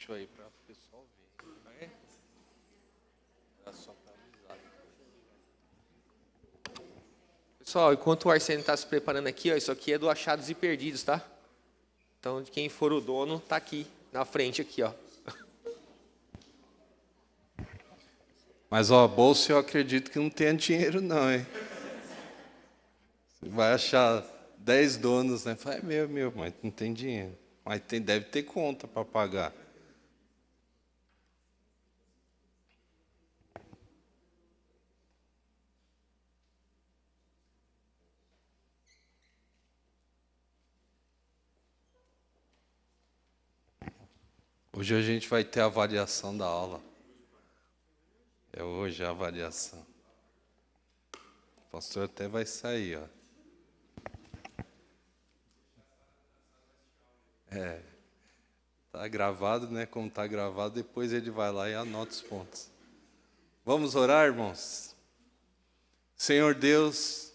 Deixa eu ir para o pessoal ver. É? Era só para avisar. Pessoal, enquanto o Arsênio está se preparando aqui, ó, isso aqui é do Achados e Perdidos, tá? Então, de quem for o dono, tá aqui, na frente aqui, ó. Mas, ó, bolsa eu acredito que não tenha dinheiro não, hein? Você vai achar 10 donos, né? Fala, é meu, mas não tem dinheiro. Mas deve ter conta para pagar. Hoje a gente vai ter a avaliação da aula. É hoje a avaliação. O pastor até vai sair, ó. Tá gravado, né? Como tá gravado, depois ele vai lá e anota os pontos. Vamos orar, irmãos? Senhor Deus,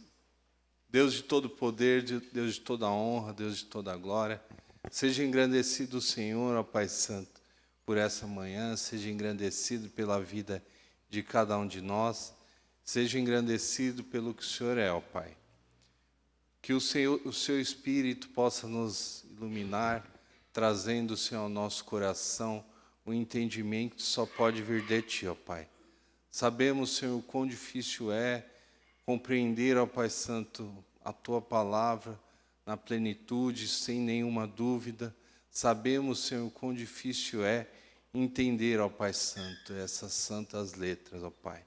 Deus de todo poder, Deus de toda honra, Deus de toda glória, seja engrandecido o Senhor, ó Pai Santo, por essa manhã, seja engrandecido pela vida de cada um de nós, seja engrandecido pelo que o Senhor é, ó Pai. Que o seu Espírito possa nos iluminar, trazendo, Senhor, ao nosso coração o entendimento que só pode vir de Ti, ó Pai. Sabemos, Senhor, o quão difícil é compreender, ó Pai Santo, a Tua palavra na plenitude, sem nenhuma dúvida. Sabemos, Senhor, o quão difícil é entender, ó Pai Santo, essas santas letras, ó Pai.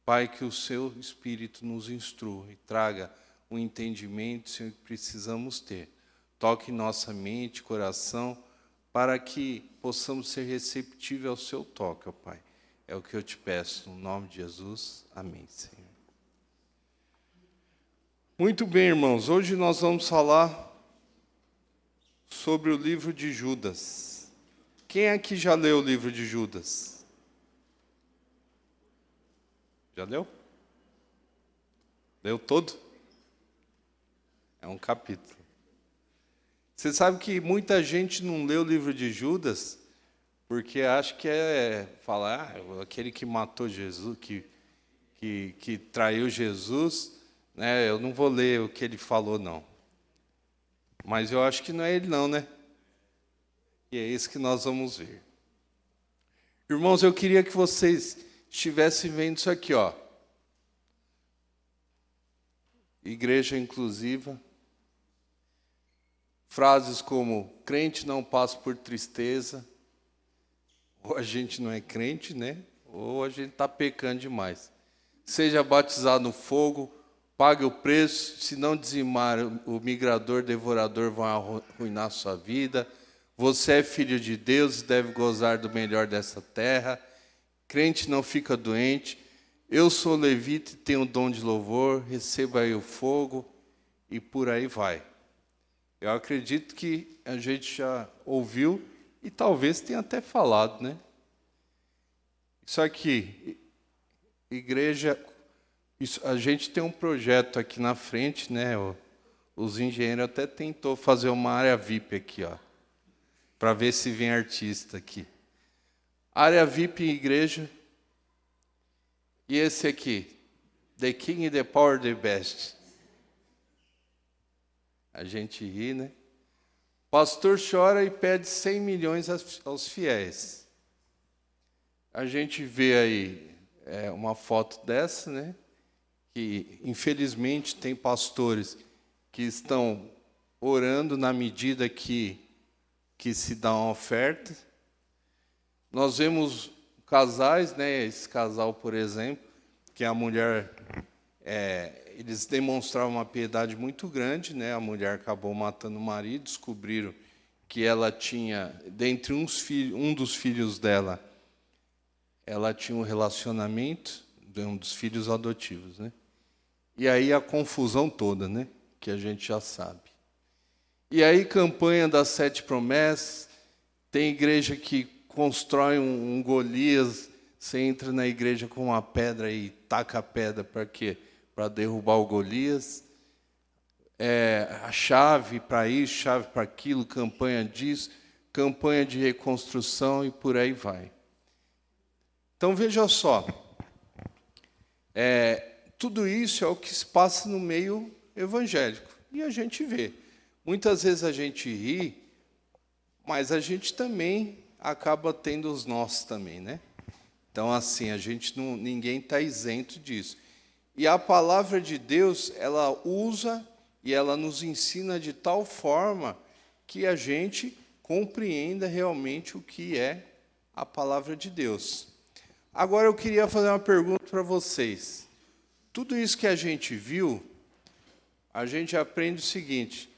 Pai, que o Seu Espírito nos instrua e traga o entendimento, Senhor, que precisamos ter. Toque nossa mente, coração, para que possamos ser receptivos ao Seu toque, ó Pai. É o que eu te peço, no nome de Jesus. Amém, Senhor. Muito bem, irmãos. Hoje nós vamos falar sobre o livro de Judas. Quem aqui já leu o livro de Judas? Já leu? Leu todo? É um capítulo. Você sabe que muita gente não lê o livro de Judas porque acha que é falar aquele que matou Jesus, que traiu Jesus, né? Eu não vou ler o que ele falou, não. Mas eu acho que não é ele, não, né? E é isso que nós vamos ver. Irmãos, eu queria que vocês estivessem vendo isso aqui, ó. Igreja inclusiva. Frases como, crente não passa por tristeza. Ou a gente não é crente, né? Ou a gente está pecando demais. Seja batizado no fogo, pague o preço, se não dizimar, o migrador, devorador vão arruinar sua vida. Você é filho de Deus e deve gozar do melhor dessa terra. Crente não fica doente. Eu sou levita e tenho o dom de louvor, receba aí o fogo e por aí vai. Eu acredito que a gente já ouviu e talvez tenha até falado, né? Isso aqui, igreja, a gente tem um projeto aqui na frente, né? Os engenheiros até tentou fazer uma área VIP aqui, ó, para ver se vem artista aqui. Área VIP em igreja. E esse aqui, The King, The Power, The Best. A gente ri, né? Pastor chora e pede 100 milhões aos fiéis. A gente vê aí uma foto dessa, né? Que infelizmente tem pastores que estão orando na medida que se dá uma oferta. Nós vemos casais, né? Esse casal, por exemplo, que a mulher, eles demonstravam uma piedade muito grande, né? A mulher acabou matando o marido, descobriram que ela tinha, dentre um dos filhos dela, ela tinha um relacionamento de um dos filhos adotivos, né? E aí a confusão toda, né? Que a gente já sabe. E aí campanha das 7 promessas, tem igreja que constrói um Golias, você entra na igreja com uma pedra e taca a pedra para quê? Para derrubar o Golias. A chave para isso, chave para aquilo, campanha disso, campanha de reconstrução e por aí vai. Então, veja só, tudo isso é o que se passa no meio evangélico. E a gente vê. Muitas vezes a gente ri, mas a gente também acaba tendo os nossos também, né? Então, assim, ninguém está isento disso. E a palavra de Deus, ela usa e ela nos ensina de tal forma que a gente compreenda realmente o que é a palavra de Deus. Agora eu queria fazer uma pergunta para vocês. Tudo isso que a gente viu, a gente aprende o seguinte,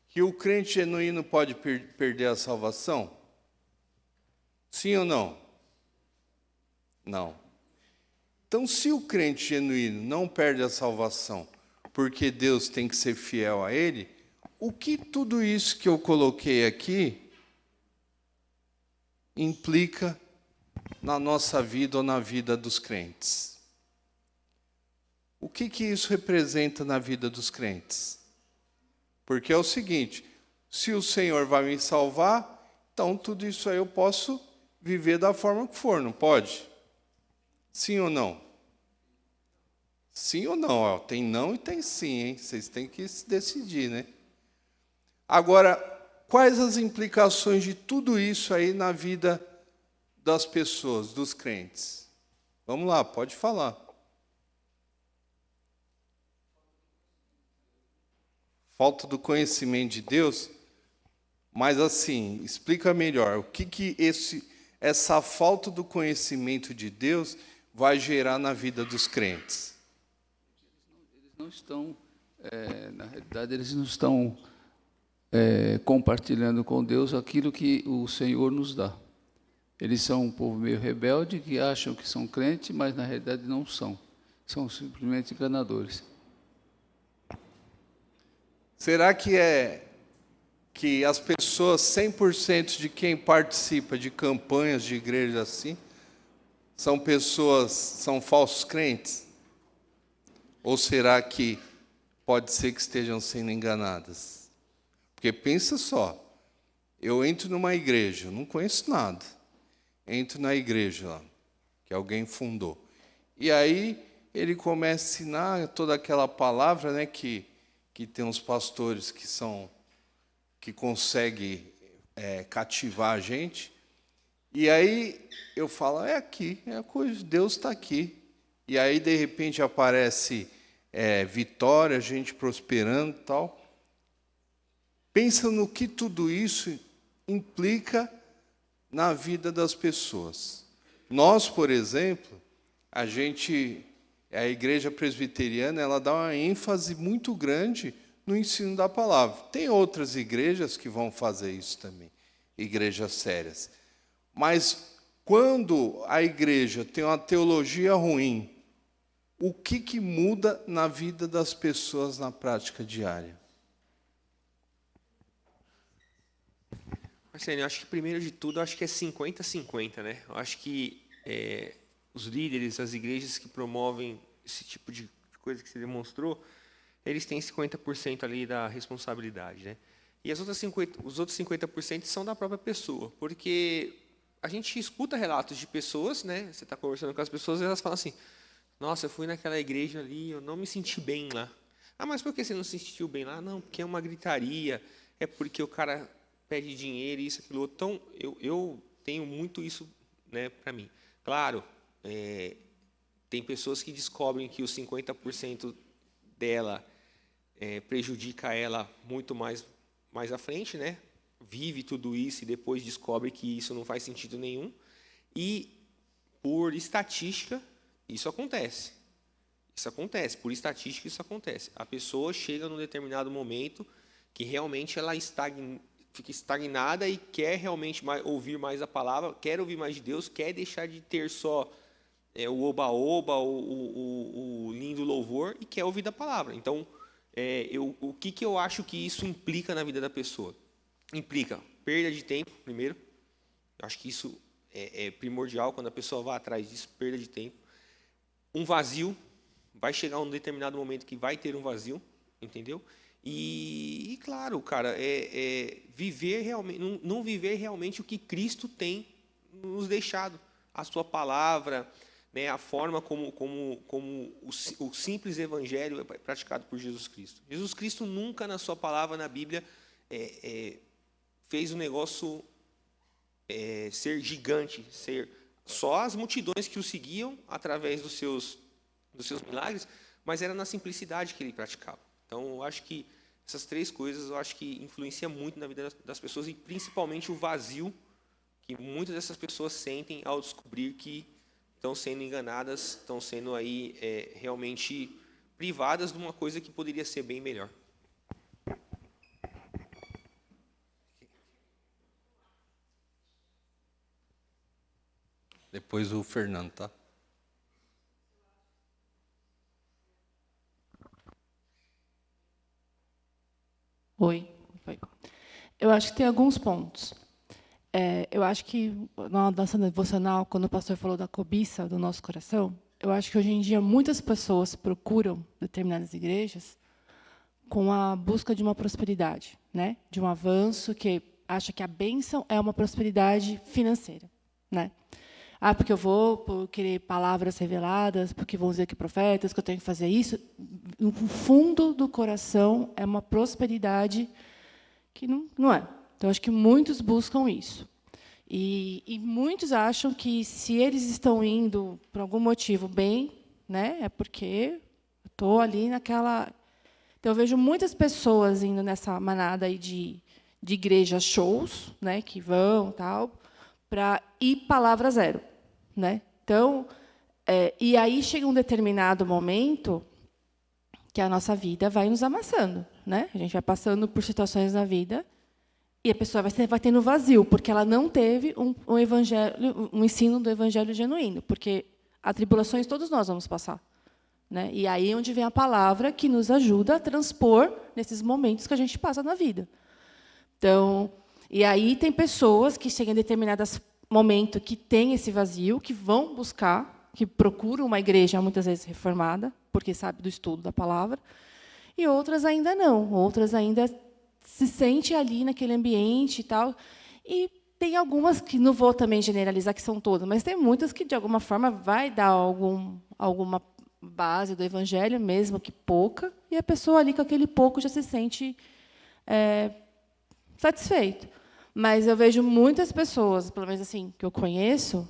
que o crente genuíno pode perder a salvação? Sim ou não? Não. Então, se o crente genuíno não perde a salvação, porque Deus tem que ser fiel a ele, o que tudo isso que eu coloquei aqui implica na nossa vida ou na vida dos crentes? O que isso representa na vida dos crentes? Porque é o seguinte, se o Senhor vai me salvar, então tudo isso aí eu posso viver da forma que for, não pode? Sim ou não? Sim ou não? Ó, tem não e tem sim, hein? Vocês têm que se decidir, né? Agora, quais as implicações de tudo isso aí na vida das pessoas, dos crentes? Vamos lá, pode falar. Falta do conhecimento de Deus, mas assim, explica melhor, o que essa falta do conhecimento de Deus vai gerar na vida dos crentes? Eles não estão, na realidade, eles não estão compartilhando com Deus aquilo que o Senhor nos dá. Eles são um povo meio rebelde, que acham que são crentes, mas na realidade não são. São simplesmente enganadores. Será que as pessoas, 100% de quem participa de campanhas de igreja assim, são falsos crentes? Ou será que pode ser que estejam sendo enganadas? Porque pensa só, eu entro numa igreja, não conheço nada, entro na igreja lá, que alguém fundou, e aí ele começa a ensinar toda aquela palavra, né, que tem uns pastores que conseguem cativar a gente, e aí eu falo, é aqui, é a coisa, Deus está aqui. E aí, de repente, aparece vitória, gente prosperando e tal. Pensa no que tudo isso implica na vida das pessoas. Nós, por exemplo, a igreja presbiteriana, ela dá uma ênfase muito grande no ensino da palavra. Tem outras igrejas que vão fazer isso também, igrejas sérias. Mas quando a igreja tem uma teologia ruim, o que muda na vida das pessoas na prática diária? Marcelo, eu acho que primeiro de tudo, eu acho que é 50-50, né? Eu acho que os líderes, as igrejas que promovem esse tipo de coisa que você demonstrou, eles têm 50% ali da responsabilidade, né? E os outros 50% são da própria pessoa, porque a gente escuta relatos de pessoas, né? Você está conversando com as pessoas e elas falam assim, nossa, eu fui naquela igreja ali, eu não me senti bem lá. Ah, mas por que você não se sentiu bem lá? Não, porque é uma gritaria, é porque o cara pede dinheiro, isso, aquilo outro. Então, eu tenho muito isso, né, para mim. Claro, tem pessoas que descobrem que os 50% dela prejudica ela muito mais à frente, né? Vive tudo isso e depois descobre que isso não faz sentido nenhum. E, por estatística, isso acontece. Isso acontece. Por estatística, isso acontece. A pessoa chega num determinado momento que realmente ela fica estagnada e quer realmente ouvir mais a palavra, quer ouvir mais de Deus, quer deixar de ter só o oba-oba, o lindo louvor, e quer ouvir da palavra. Então, o que eu acho que isso implica na vida da pessoa? Implica perda de tempo, primeiro. Eu acho que isso é primordial quando a pessoa vai atrás disso, perda de tempo. Um vazio, vai chegar um determinado momento que vai ter um vazio, entendeu? E claro, cara, viver realmente, não viver realmente o que Cristo tem nos deixado, a sua palavra, né, a forma como o simples evangelho é praticado por Jesus Cristo. Jesus Cristo nunca na sua palavra, na Bíblia, fez o negócio ser gigante, ser só as multidões que o seguiam através dos seus milagres, mas era na simplicidade que ele praticava. Então, eu acho que essas 3 coisas, eu acho que influencia muito na vida das pessoas, e principalmente o vazio que muitas dessas pessoas sentem ao descobrir que estão sendo enganadas, estão sendo aí realmente privadas de uma coisa que poderia ser bem melhor. Depois o Fernando, tá? Oi. Eu acho que tem alguns pontos. Eu acho que, na dança devocional, quando o pastor falou da cobiça do nosso coração, eu acho que hoje em dia muitas pessoas procuram determinadas igrejas com a busca de uma prosperidade, né? De um avanço, que acha que a bênção é uma prosperidade financeira, né? Porque eu vou por querer palavras reveladas, porque vão dizer que profetas, que eu tenho que fazer isso. No fundo do coração é uma prosperidade que não é. Então, acho que muitos buscam isso. E muitos acham que, se eles estão indo, por algum motivo, bem, né, é porque eu estou ali naquela... Então, eu vejo muitas pessoas indo nessa manada aí de igrejas shows, né, que vão, tal, para ir palavra zero, né? Então, e aí chega um determinado momento que a nossa vida vai nos amassando, né? A gente vai passando por situações na vida e a pessoa vai tendo vazio, porque ela não teve um evangelho, um ensino do evangelho genuíno, porque atribulações todos nós vamos passar, né? E aí é onde vem a palavra que nos ajuda a transpor nesses momentos que a gente passa na vida. Então, e aí tem pessoas que chegam em determinados momentos que têm esse vazio, que vão buscar, que procuram uma igreja muitas vezes reformada, porque sabe do estudo da palavra, e outras ainda não, outras ainda se sentem ali naquele ambiente e tal. E tem algumas que não vou também generalizar que são todas, mas tem muitas que de alguma forma vai dar alguma base do evangelho, mesmo que pouca, e a pessoa ali com aquele pouco já se sente satisfeito. Mas eu vejo muitas pessoas, pelo menos assim que eu conheço,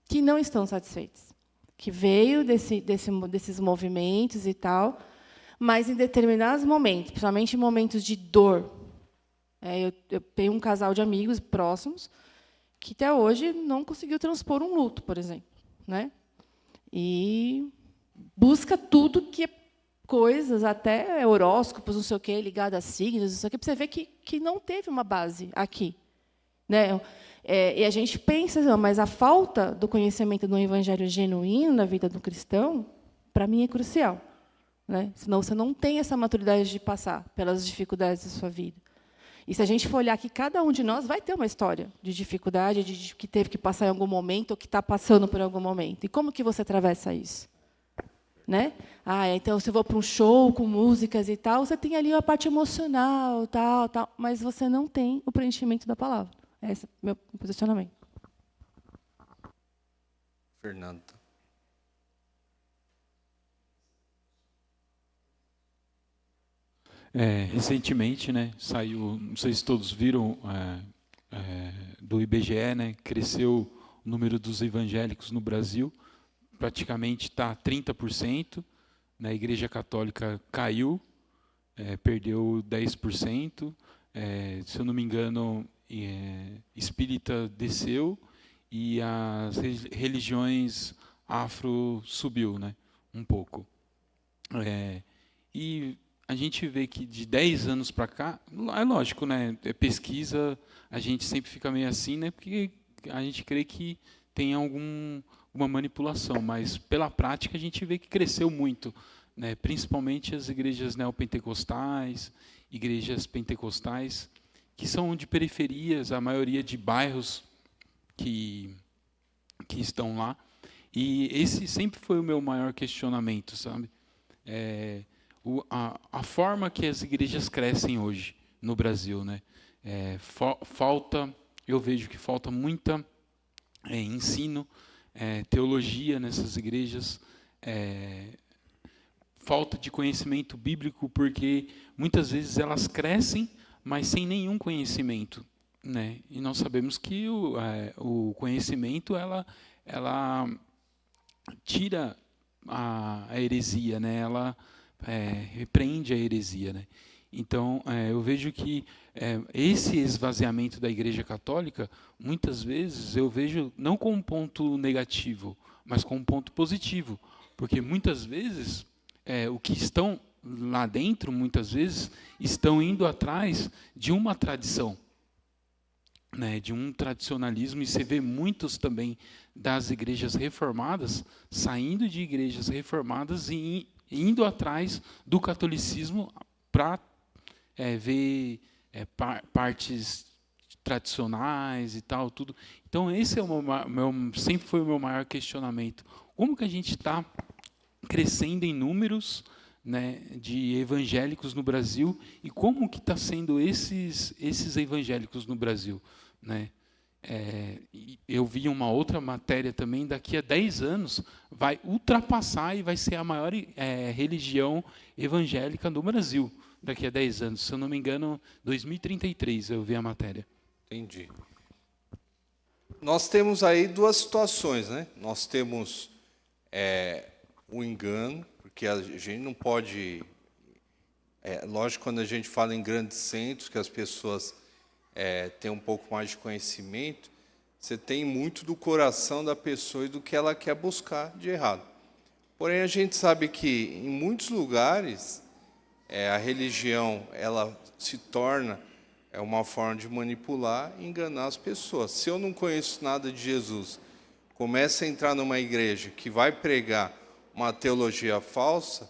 que não estão satisfeitas, que veio desses movimentos e tal, mas em determinados momentos, principalmente em momentos de dor. Eu tenho um casal de amigos próximos que até hoje não conseguiu transpor um luto, por exemplo, né? E busca tudo que é coisas, até horóscopos, não sei o quê, ligado a signos, não sei o quê, para você ver que não teve uma base aqui, né? E a gente pensa, não, mas a falta do conhecimento do evangelho genuíno na vida do cristão, para mim, é crucial, né? Senão você não tem essa maturidade de passar pelas dificuldades da sua vida. E se a gente for olhar que cada um de nós vai ter uma história de dificuldade, de que teve que passar em algum momento, ou que está passando por algum momento. E como que você atravessa isso? Né? Então, se eu vou para um show com músicas e tal, você tem ali a parte emocional, tal, mas você não tem o preenchimento da palavra. Esse é o meu posicionamento. Fernando. Recentemente, né, saiu, não sei se todos viram, do IBGE, né, cresceu o número dos evangélicos no Brasil, praticamente está 30%, na Igreja Católica caiu, perdeu 10%, se eu não me engano, espírita desceu e as religiões afro subiu, né, um pouco. E a gente vê que de 10 anos para cá, é lógico, né, pesquisa, a gente sempre fica meio assim, né, porque a gente crê que tem alguma manipulação, mas pela prática a gente vê que cresceu muito, né, principalmente as igrejas neopentecostais, igrejas pentecostais, que são de periferias, a maioria de bairros que estão lá. E esse sempre foi o meu maior questionamento, sabe? a forma que as igrejas crescem hoje no Brasil, né? Eu vejo que falta muita ensino, teologia nessas igrejas, falta de conhecimento bíblico, porque muitas vezes elas crescem, mas sem nenhum conhecimento, né? E nós sabemos que o conhecimento ela tira a heresia, né? Ela repreende a heresia, né? Então, eu vejo que esse esvaziamento da Igreja Católica, muitas vezes, eu vejo não como um ponto negativo, mas como um ponto positivo, porque muitas vezes o que estão lá dentro, muitas vezes, estão indo atrás de uma tradição, né, de um tradicionalismo, e você vê muitos também das igrejas reformadas saindo de igrejas reformadas e indo atrás do catolicismo para ver partes tradicionais e tal, tudo. Então, esse é sempre foi o meu maior questionamento. Como que a gente está crescendo em números, né, de evangélicos no Brasil, e como que está sendo esses evangélicos no Brasil, né? Eu vi uma outra matéria também, daqui a 10 anos vai ultrapassar e vai ser a maior religião evangélica no Brasil, daqui a 10 anos. Se eu não me engano, 2033 eu vi a matéria. Entendi. Nós temos aí duas situações, né? Nós temos o engano, porque a gente não pode... lógico, quando a gente fala em grandes centros, que as pessoas têm um pouco mais de conhecimento, você tem muito do coração da pessoa e do que ela quer buscar de errado. Porém, a gente sabe que, em muitos lugares, a religião ela se torna uma forma de manipular e enganar as pessoas. Se eu não conheço nada de Jesus, começo a entrar numa igreja que vai pregar uma teologia falsa,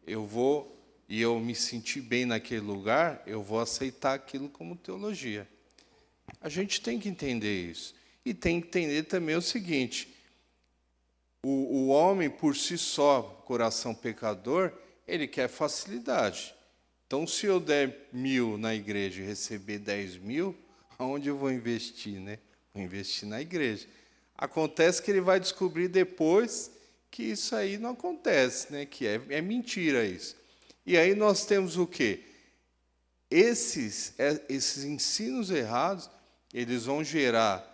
eu me sentir bem naquele lugar, eu vou aceitar aquilo como teologia. A gente tem que entender isso. E tem que entender também o seguinte: o homem, por si só, coração pecador, ele quer facilidade. Então, se eu der 1.000 na igreja e receber 10.000, aonde eu vou investir, né? Vou investir na igreja. Acontece que ele vai descobrir depois que isso aí não acontece, né? Que é mentira isso. E aí nós temos o quê? Esses ensinos errados, eles vão gerar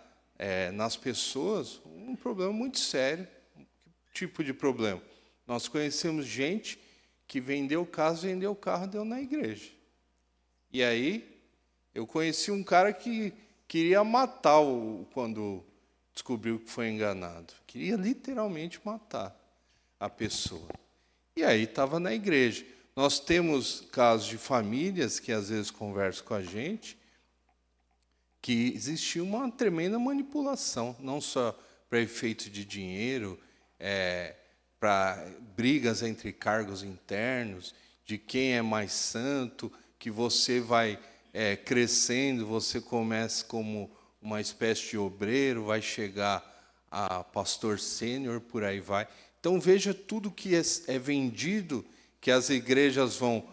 nas pessoas um problema muito sério. Que tipo de problema? Nós conhecemos gente que vendeu casa, vendeu o carro, deu na igreja. E aí, eu conheci um cara que queria matar quando descobriu que foi enganado. Queria literalmente matar a pessoa. E aí estava na igreja. Nós temos casos de famílias que às vezes conversam com a gente, que existia uma tremenda manipulação, não só para efeito de dinheiro, para brigas entre cargos internos, de quem é mais santo, que você vai crescendo, você começa como uma espécie de obreiro, vai chegar a pastor sênior, por aí vai. Então, veja tudo que é vendido, que as igrejas vão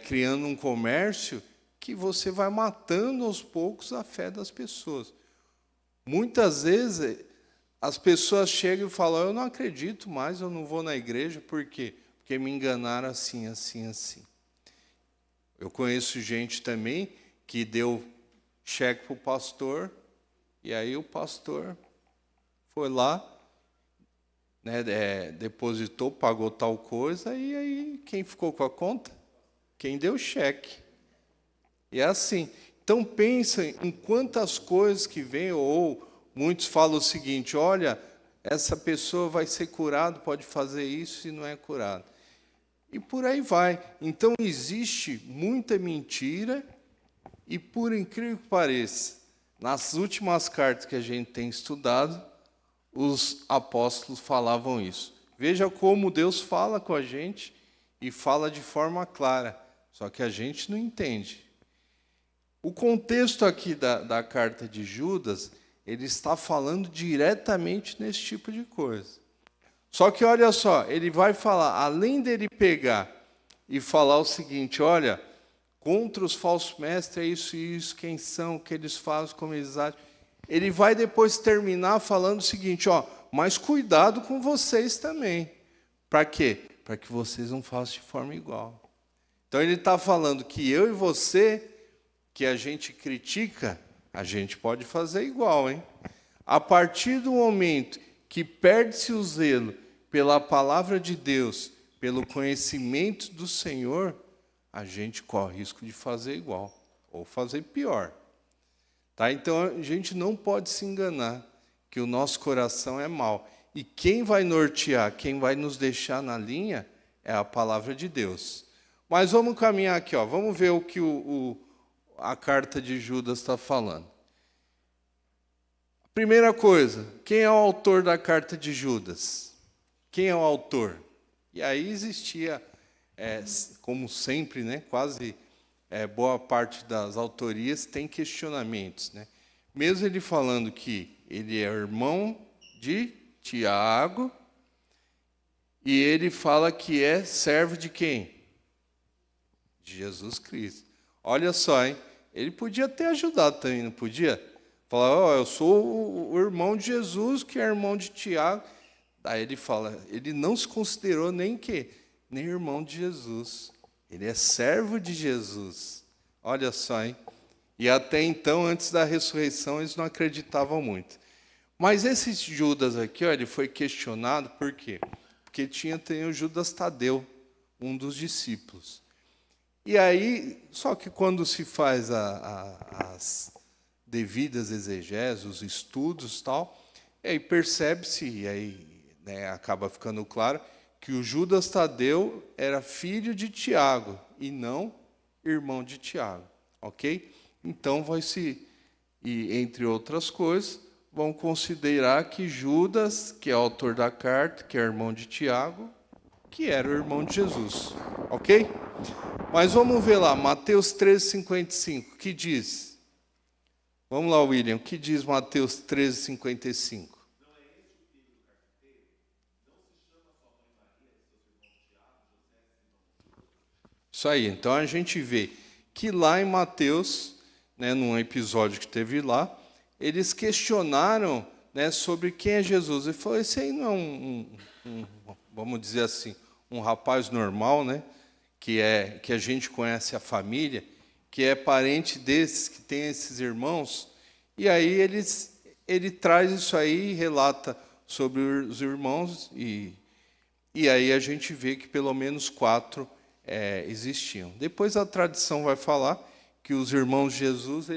criando um comércio, que você vai matando aos poucos a fé das pessoas. Muitas vezes, as pessoas chegam e falam: eu não acredito mais, eu não vou na igreja, por quê? Porque me enganaram assim, assim, assim. Eu conheço gente também que deu cheque para o pastor, e aí o pastor foi lá, né, depositou, pagou tal coisa, e aí quem ficou com a conta? Quem deu cheque. E é assim. Então, pensem em quantas coisas que vêm, ou muitos falam o seguinte: olha, essa pessoa vai ser curada, pode fazer isso e não é curada. E por aí vai. Então, existe muita mentira, e por incrível que pareça, nas últimas cartas que a gente tem estudado, os apóstolos falavam isso. Veja como Deus fala com a gente e fala de forma clara, só que a gente não entende. O contexto aqui da carta de Judas, ele está falando diretamente nesse tipo de coisa. Só que olha só, ele vai falar, além dele pegar e falar o seguinte: olha, contra os falsos mestres é isso e isso, quem são, o que eles fazem, como eles agem. Ele vai depois terminar falando o seguinte: ó, mas cuidado com vocês também. Para quê? Para que vocês não façam de forma igual. Então ele está falando que eu e você, que a gente critica, a gente pode fazer igual, hein? A partir do momento que perde-se o zelo pela palavra de Deus, pelo conhecimento do Senhor, a gente corre risco de fazer igual, ou fazer pior. Tá? Então a gente não pode se enganar que o nosso coração é mau. E quem vai nortear, quem vai nos deixar na linha, é a palavra de Deus. Mas vamos caminhar aqui, ó. Vamos ver o que a carta de Judas está falando. Primeira coisa, quem é o autor da carta de Judas? Quem é o autor? E aí existia, como sempre, né, quase boa parte das autorias tem questionamentos, né? Mesmo ele falando que ele é irmão de Tiago, e ele fala que é servo de quem? De Jesus Cristo. Olha só, hein? Ele podia ter ajudado também, não podia? Falar, ó, eu sou o irmão de Jesus, que é irmão de Tiago. Daí ele fala, ele não se considerou nem irmão de Jesus. Ele é servo de Jesus. Olha só, hein? E até então, antes da ressurreição, eles não acreditavam muito. Mas esse Judas aqui, ó, ele foi questionado por quê? Porque tem o Judas Tadeu, um dos discípulos. E aí, só que quando se faz as devidas exegeses, os estudos e tal, e aí percebe-se, e aí, né, acaba ficando claro, que o Judas Tadeu era filho de Tiago, e não irmão de Tiago. Ok? Então, e entre outras coisas, vão considerar que Judas, que é o autor da carta, que é irmão de Tiago, que era o irmão de Jesus. Ok? Mas vamos ver lá, Mateus 13:55, que diz? Vamos lá, William, o que diz Mateus 13:55? Isso aí, então a gente vê que lá em Mateus, né, num episódio que teve lá, eles questionaram, né, sobre quem é Jesus. Ele falou, esse aí não é vamos dizer assim, um rapaz normal, né, que a gente conhece a família, que é parente desses, que tem esses irmãos. E aí ele traz isso aí e relata sobre os irmãos, e aí a gente vê que pelo menos 4 existiam. Depois a tradição vai falar que os irmãos de Jesus,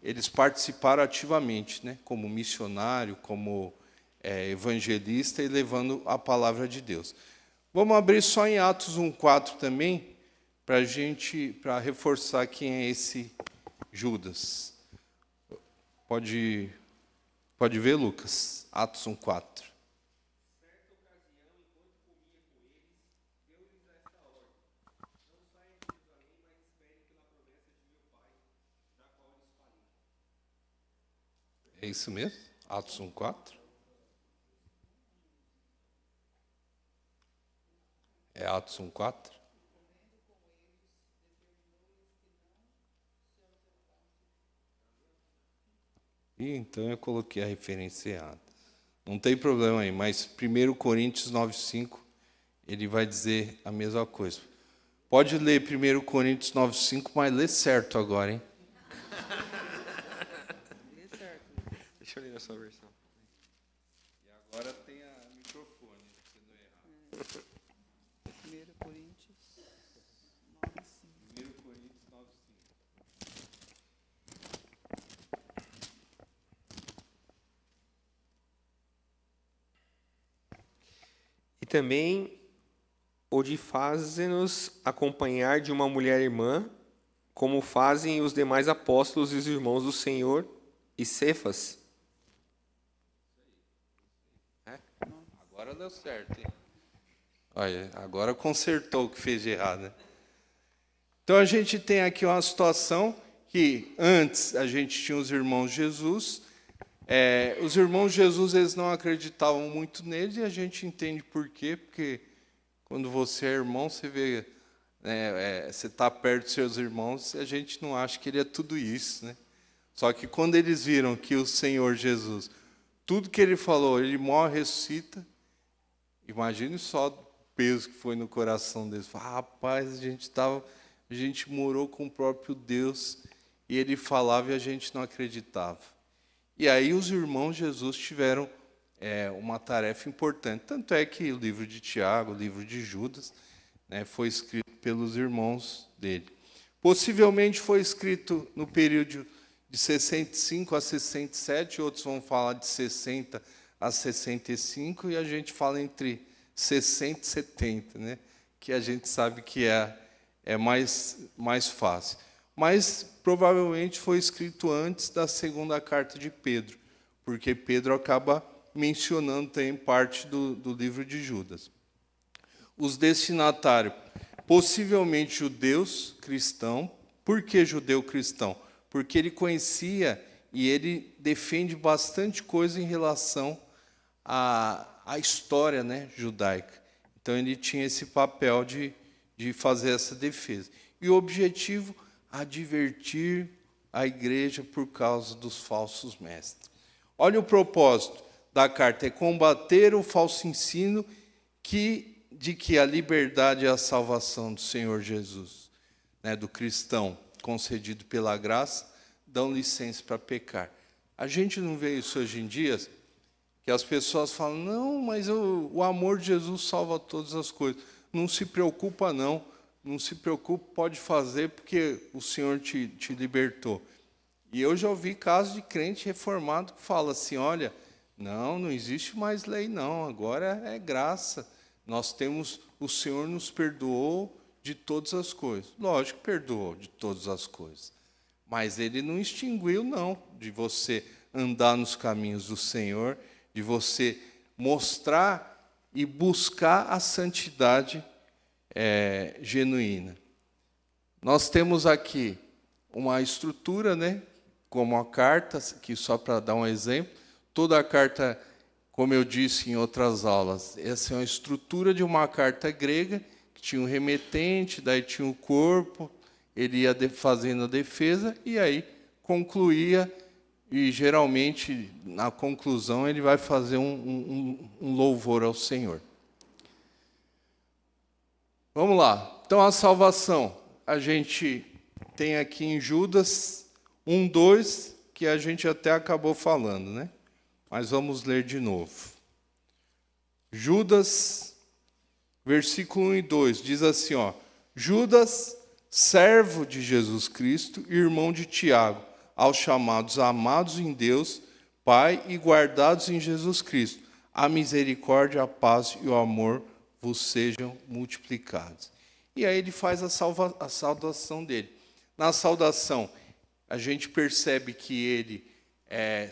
eles participaram ativamente, né, como missionário, como evangelista e levando a palavra de Deus. Vamos abrir só em Atos 1:4 também, para reforçar quem é esse Judas. Pode ver, Lucas, Atos 1:4. É isso mesmo? Atos 1:4? É Atos 1:4? Então eu coloquei a referência errada. Não tem problema aí, mas 1 Coríntios 9:5, ele vai dizer a mesma coisa. Pode ler 1 Coríntios 9:5, mas lê certo agora, hein? Deixa eu ler a sua versão. E agora tem a microfone, se não errar. 1 Coríntios 9:5. 1 Coríntios 9:5. E também o de faze-nos acompanhar de uma mulher irmã, como fazem os demais apóstolos e os irmãos do Senhor e Cefas. Agora deu certo, hein? Olha, agora consertou o que fez de errado, né? Então a gente tem aqui uma situação que antes a gente tinha os irmãos de Jesus. Os irmãos de Jesus, eles não acreditavam muito nele, e a gente entende por quê, porque Quando você é irmão, você vê, né, você está perto dos seus irmãos e a gente não acha que ele é tudo isso, né? Só que quando eles viram que o Senhor Jesus, tudo que ele falou, ele morre, ressuscita, imagine só o peso que foi no coração deles. Rapaz, a gente morou com o próprio Deus e ele falava e a gente não acreditava. E aí os irmãos de Jesus tiveram uma tarefa importante. Tanto é que o livro de Tiago, o livro de Judas, né, foi escrito pelos irmãos dele. Possivelmente foi escrito no período de 65 a 67, outros vão falar de 60 a 65, e a gente fala entre 60 e 70, né, que a gente sabe que é mais fácil. Mas provavelmente foi escrito antes da segunda carta de Pedro, porque Pedro acaba mencionando também parte do livro de Judas. Os destinatários, possivelmente judeus cristãos. Por que judeu cristão? Porque ele conhecia e ele defende bastante coisa em relação à história, né, judaica. Então ele tinha esse papel de fazer essa defesa. E o objetivo, advertir a igreja por causa dos falsos mestres. Olha o propósito da carta, é combater o falso ensino de que a liberdade é a salvação do Senhor Jesus, né, do cristão, concedido pela graça, dão licença para pecar. A gente não vê isso hoje em dia, que as pessoas falam, não, mas o amor de Jesus salva todas as coisas. Não se preocupa, não. Não se preocupe, pode fazer, porque o Senhor te libertou. E eu já ouvi casos de crente reformado que fala assim, olha, não existe mais lei, não, agora é graça. Nós temos, o Senhor nos perdoou de todas as coisas. Lógico que perdoou de todas as coisas. Mas Ele não extinguiu, não, de você andar nos caminhos do Senhor, de você mostrar e buscar a santidade genuína. Nós temos aqui uma estrutura, né, como a carta, aqui só para dar um exemplo. Toda a carta, como eu disse em outras aulas, essa é uma estrutura de uma carta grega, que tinha um remetente, daí tinha o corpo, ele ia fazendo a defesa, e aí concluía, e geralmente, na conclusão, ele vai fazer um louvor ao Senhor. Vamos lá. Então, a salvação, a gente tem aqui em Judas 1:2, que a gente até acabou falando, né? Mas vamos ler de novo. Judas, versículo 1 e 2, diz assim, ó, Judas, servo de Jesus Cristo, irmão de Tiago, aos chamados amados em Deus, Pai, e guardados em Jesus Cristo, a misericórdia, a paz e o amor vos sejam multiplicados. E aí ele faz a saudação dele. Na saudação, a gente percebe que ele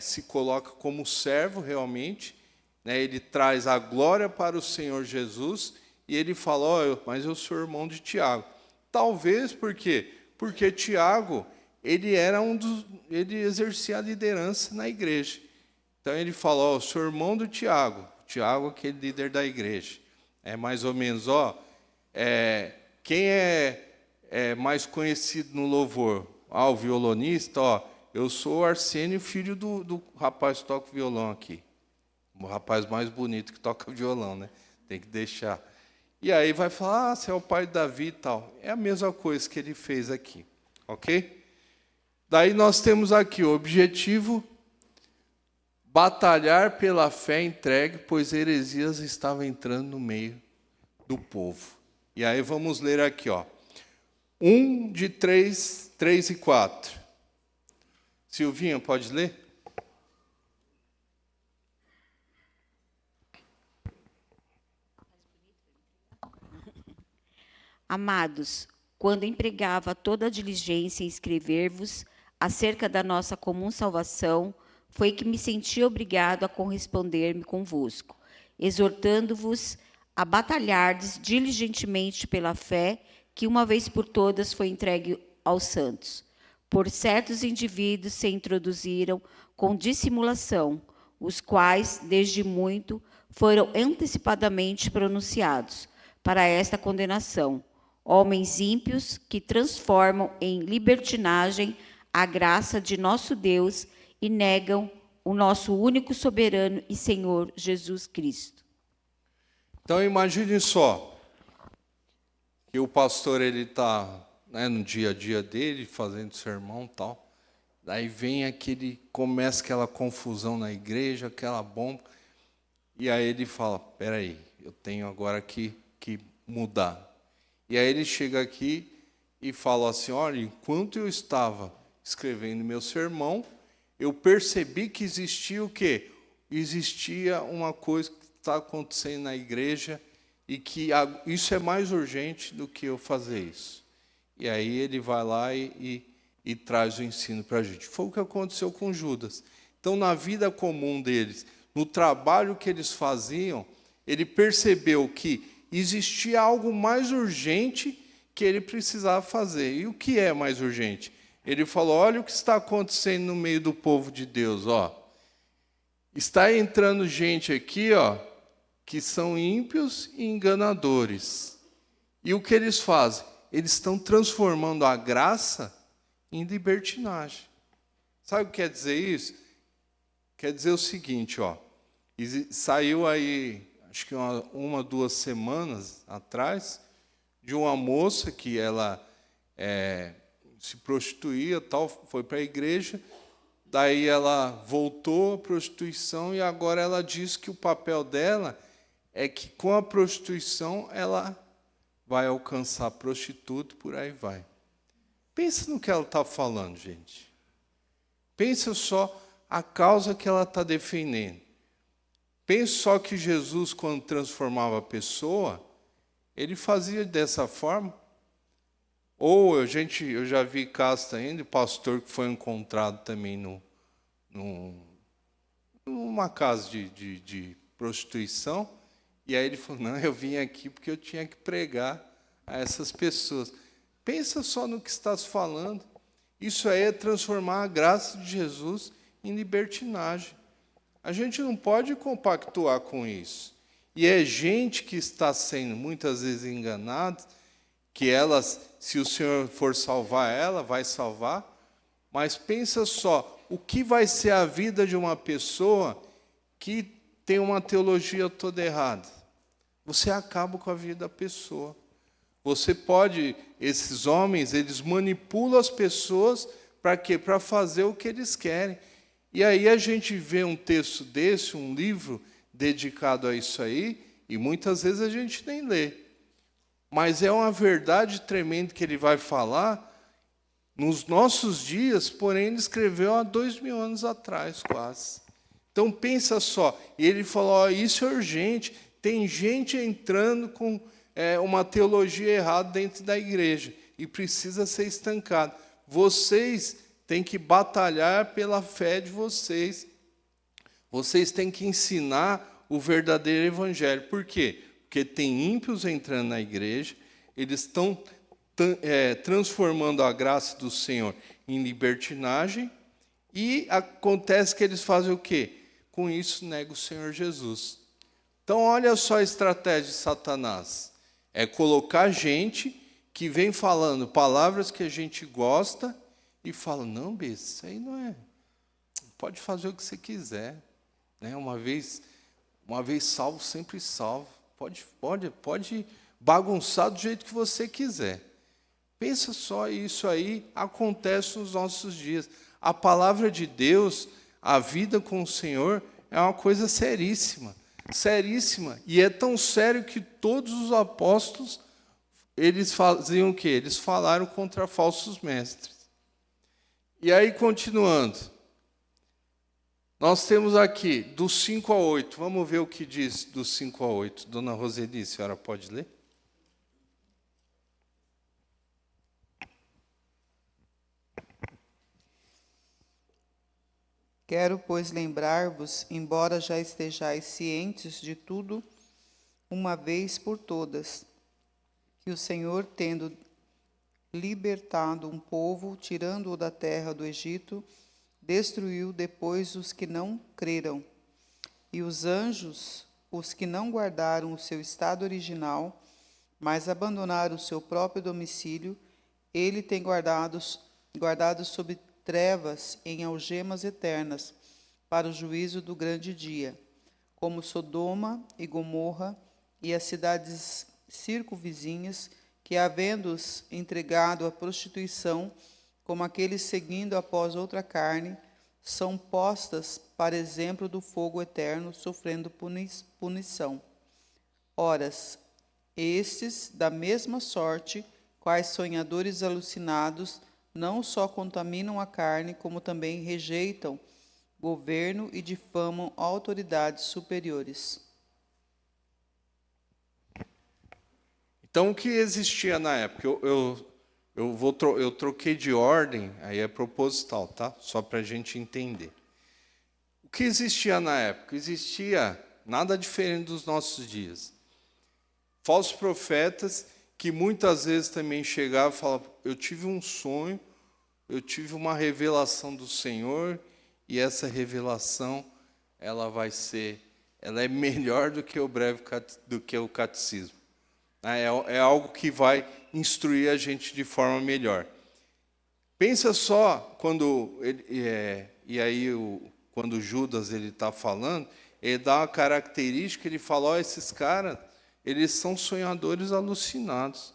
se coloca como servo realmente, né? Ele traz a glória para o Senhor Jesus e ele fala, mas eu sou irmão de Tiago. Talvez porque Tiago, ele exercia a liderança na igreja. Então ele fala, eu sou irmão do Tiago, aquele líder da igreja. É mais ou menos, quem é mais conhecido no louvor? O violonista, eu sou o Arsênio, filho do rapaz que toca violão aqui. O rapaz mais bonito que toca violão, né? Tem que deixar. E aí vai falar, você é o pai de Davi e tal. É a mesma coisa que ele fez aqui, ok? Daí nós temos aqui o objetivo, batalhar pela fé entregue, pois heresias estavam entrando no meio do povo. E aí vamos ler aqui, 1 de 3 e 4. Silvinha, pode ler? Amados, quando empregava toda a diligência em escrever-vos acerca da nossa comum salvação, foi que me senti obrigado a corresponder-me convosco, exortando-vos a batalhardes diligentemente pela fé que uma vez por todas foi entregue aos santos. Por certos indivíduos se introduziram com dissimulação, os quais, desde muito, foram antecipadamente pronunciados, para esta condenação. Homens ímpios que transformam em libertinagem a graça de nosso Deus e negam o nosso único soberano e Senhor Jesus Cristo. Então imagine só que o pastor ele está, né, no dia a dia dele fazendo sermão e tal. Daí começa aquela confusão na igreja, aquela bomba. E aí ele fala, peraí, eu tenho agora que mudar. E aí ele chega aqui e fala assim, olha, enquanto eu estava escrevendo meu sermão, eu percebi que existia o quê? Existia uma coisa que está acontecendo na igreja e que isso é mais urgente do que eu fazer isso. E aí ele vai lá e traz o ensino para a gente. Foi o que aconteceu com Judas. Então, na vida comum deles, no trabalho que eles faziam, ele percebeu que existia algo mais urgente que ele precisava fazer. E o que é mais urgente? Ele falou, olha o que está acontecendo no meio do povo de Deus. Ó. Está entrando gente aqui, ó, que são ímpios e enganadores. E o que eles fazem? Eles estão transformando a graça em libertinagem. Sabe o que quer dizer isso? Quer dizer o seguinte, ó. Saiu aí, acho que 2 semanas atrás, de uma moça que ela se prostituía, tal, foi para a igreja, daí ela voltou à prostituição e agora ela diz que o papel dela é que com a prostituição ela vai alcançar prostituta, por aí vai. Pensa no que ela está falando, gente. Pensa só a causa que ela está defendendo. Pensa só que Jesus, quando transformava a pessoa, ele fazia dessa forma. Ou eu já vi casos também de pastor que foi encontrado também numa casa de prostituição, e aí ele falou, não, eu vim aqui porque eu tinha que pregar a essas pessoas. Pensa só no que estás falando. Isso aí é transformar a graça de Jesus em libertinagem. A gente não pode compactuar com isso. E é gente que está sendo muitas vezes enganada, que elas, se o Senhor for salvar ela, vai salvar. Mas pensa só, o que vai ser a vida de uma pessoa que tem uma teologia toda errada? Você acaba com a vida da pessoa. Esses homens, eles manipulam as pessoas para quê? Para fazer o que eles querem. E aí a gente vê um texto desse, um livro dedicado a isso aí, e muitas vezes a gente nem lê. Mas é uma verdade tremenda que ele vai falar nos nossos dias, porém ele escreveu há 2000 anos atrás, quase. Então pensa só, e ele falou, isso é urgente, tem gente entrando com uma teologia errada dentro da igreja e precisa ser estancado. Vocês têm que batalhar pela fé de vocês. Vocês têm que ensinar o verdadeiro evangelho. Por quê? Porque tem ímpios entrando na igreja, eles estão transformando a graça do Senhor em libertinagem, e acontece que eles fazem o quê? Com isso, negam o Senhor Jesus. Então, olha só a estratégia de Satanás. É colocar gente que vem falando palavras que a gente gosta e fala, não, besta, isso aí não é. Pode fazer o que você quiser. Né? Uma vez salvo, sempre salvo. Pode bagunçar do jeito que você quiser. Pensa só, isso aí acontece nos nossos dias. A palavra de Deus, a vida com o Senhor, é uma coisa seríssima. Seríssima. E é tão sério que todos os apóstolos, eles faziam o quê? Eles falaram contra falsos mestres. E aí, continuando. Nós temos aqui, do 5 a 8. Vamos ver o que diz do 5 a 8. Dona Roseli, a senhora pode ler? Quero, pois, lembrar-vos, embora já estejais cientes de tudo, uma vez por todas, que o Senhor, tendo libertado um povo, tirando-o da terra do Egito, destruiu depois os que não creram. E os anjos, os que não guardaram o seu estado original, mas abandonaram o seu próprio domicílio, ele tem guardado sob trevas em algemas eternas, para o juízo do grande dia, como Sodoma e Gomorra e as cidades circunvizinhas, que, havendo-os entregado à prostituição, como aqueles seguindo após outra carne, são postas para exemplo do fogo eterno, sofrendo punição. Horas, estes, da mesma sorte, quais sonhadores alucinados, não só contaminam a carne, como também rejeitam governo e difamam autoridades superiores. Então, o que existia na época? Eu troquei de ordem, aí é proposital, tá? Só para a gente entender. O que existia na época? Existia nada diferente dos nossos dias. Falsos profetas que muitas vezes também chegavam e falavam: eu tive um sonho, eu tive uma revelação do Senhor, e essa revelação ela é melhor do que o catecismo. É algo que vai instruir a gente de forma melhor. Pensa só quando quando Judas ele está falando, ele dá uma característica, ele fala: ó, esses caras, eles são sonhadores alucinados.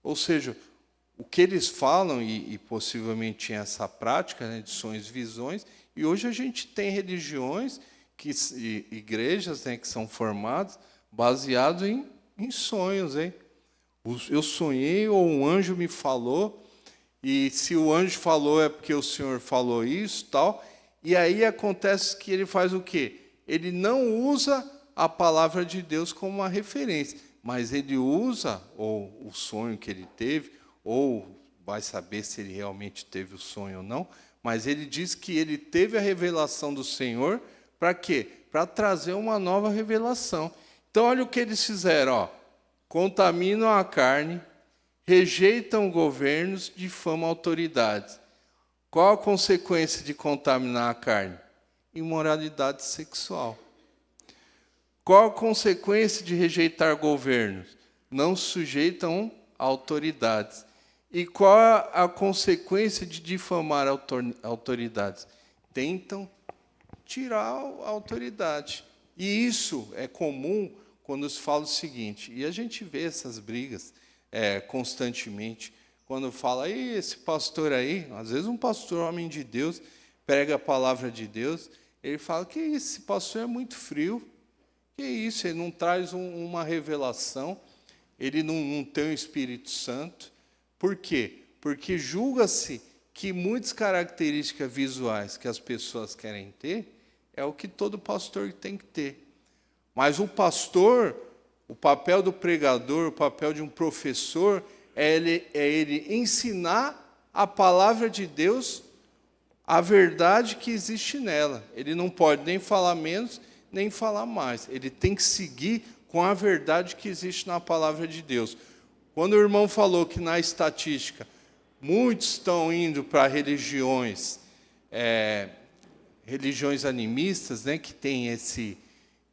Ou seja, o que eles falam, e possivelmente tinha essa prática, né, de sonhos e visões, e hoje a gente tem religiões, igrejas, né, que são formadas baseadas em sonhos. Hein? Eu sonhei, ou um anjo me falou, e se o anjo falou é porque o Senhor falou isso, tal. E aí acontece que ele faz o quê? Ele não usa a palavra de Deus como uma referência, mas ele usa ou o sonho que ele teve, ou vai saber se ele realmente teve o sonho ou não, mas ele diz que ele teve a revelação do Senhor, para quê? Para trazer uma nova revelação. Então, olha o que eles fizeram, ó. Contaminam a carne, rejeitam governos, difamam autoridades. Qual a consequência de contaminar a carne? Imoralidade sexual. Qual a consequência de rejeitar governos? Não sujeitam autoridades. E qual a consequência de difamar autoridades? Tentam tirar a autoridade. E isso é comum quando se fala o seguinte, e a gente vê essas brigas constantemente, quando fala: esse pastor aí, às vezes um pastor, homem de Deus, prega a palavra de Deus, ele fala que esse pastor é muito frio, que isso, ele não traz uma revelação, ele não tem o Espírito Santo. Por quê? Porque julga-se que muitas características visuais que as pessoas querem ter é o que todo pastor tem que ter. Mas o pastor, o papel do pregador, o papel de um professor, é ele ensinar a palavra de Deus, a verdade que existe nela. Ele não pode nem falar menos, nem falar mais. Ele tem que seguir com a verdade que existe na palavra de Deus. Quando o irmão falou que na estatística muitos estão indo para religiões animistas, né, que tem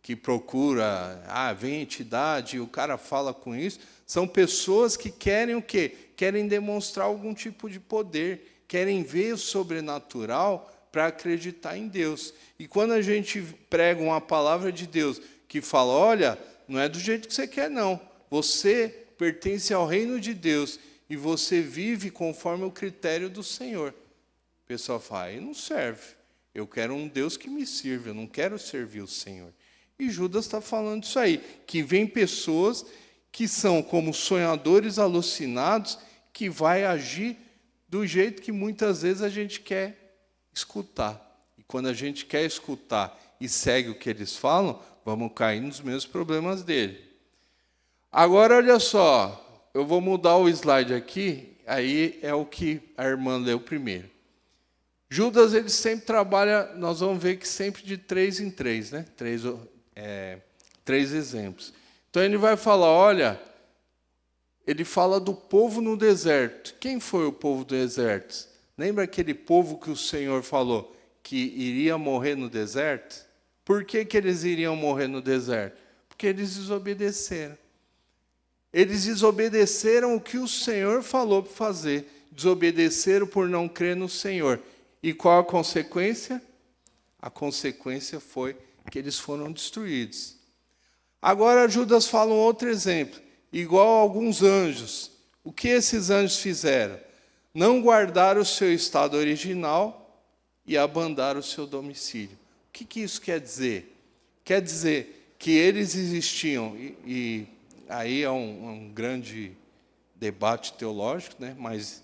que procura, vem entidade, e o cara fala com isso, são pessoas que querem o quê? Querem demonstrar algum tipo de poder, querem ver o sobrenatural para acreditar em Deus. E quando a gente prega uma palavra de Deus que fala: olha, não é do jeito que você quer, não. Você pertence ao reino de Deus e você vive conforme o critério do Senhor. O pessoal fala: aí não serve. Eu quero um Deus que me sirva, eu não quero servir o Senhor. E Judas está falando isso aí, que vem pessoas que são como sonhadores alucinados, que vai agir do jeito que muitas vezes a gente quer escutar. E quando a gente quer escutar e segue o que eles falam, vamos cair nos mesmos problemas dele. Agora, olha só, eu vou mudar o slide aqui, aí é o que a irmã leu primeiro. Judas, ele sempre trabalha, nós vamos ver que sempre de 3 em 3, né? 3 exemplos. Então, ele vai falar, olha, ele fala do povo no deserto. Quem foi o povo do deserto? Lembra aquele povo que o Senhor falou que iria morrer no deserto? Por que eles iriam morrer no deserto? Porque eles desobedeceram. Eles desobedeceram o que o Senhor falou para fazer. Desobedeceram por não crer no Senhor. E qual a consequência? A consequência foi que eles foram destruídos. Agora Judas fala um outro exemplo. Igual a alguns anjos. O que esses anjos fizeram? Não guardaram o seu estado original e abandonaram o seu domicílio. O que isso quer dizer? Quer dizer que eles existiam, e aí é um grande debate teológico, né? Mas,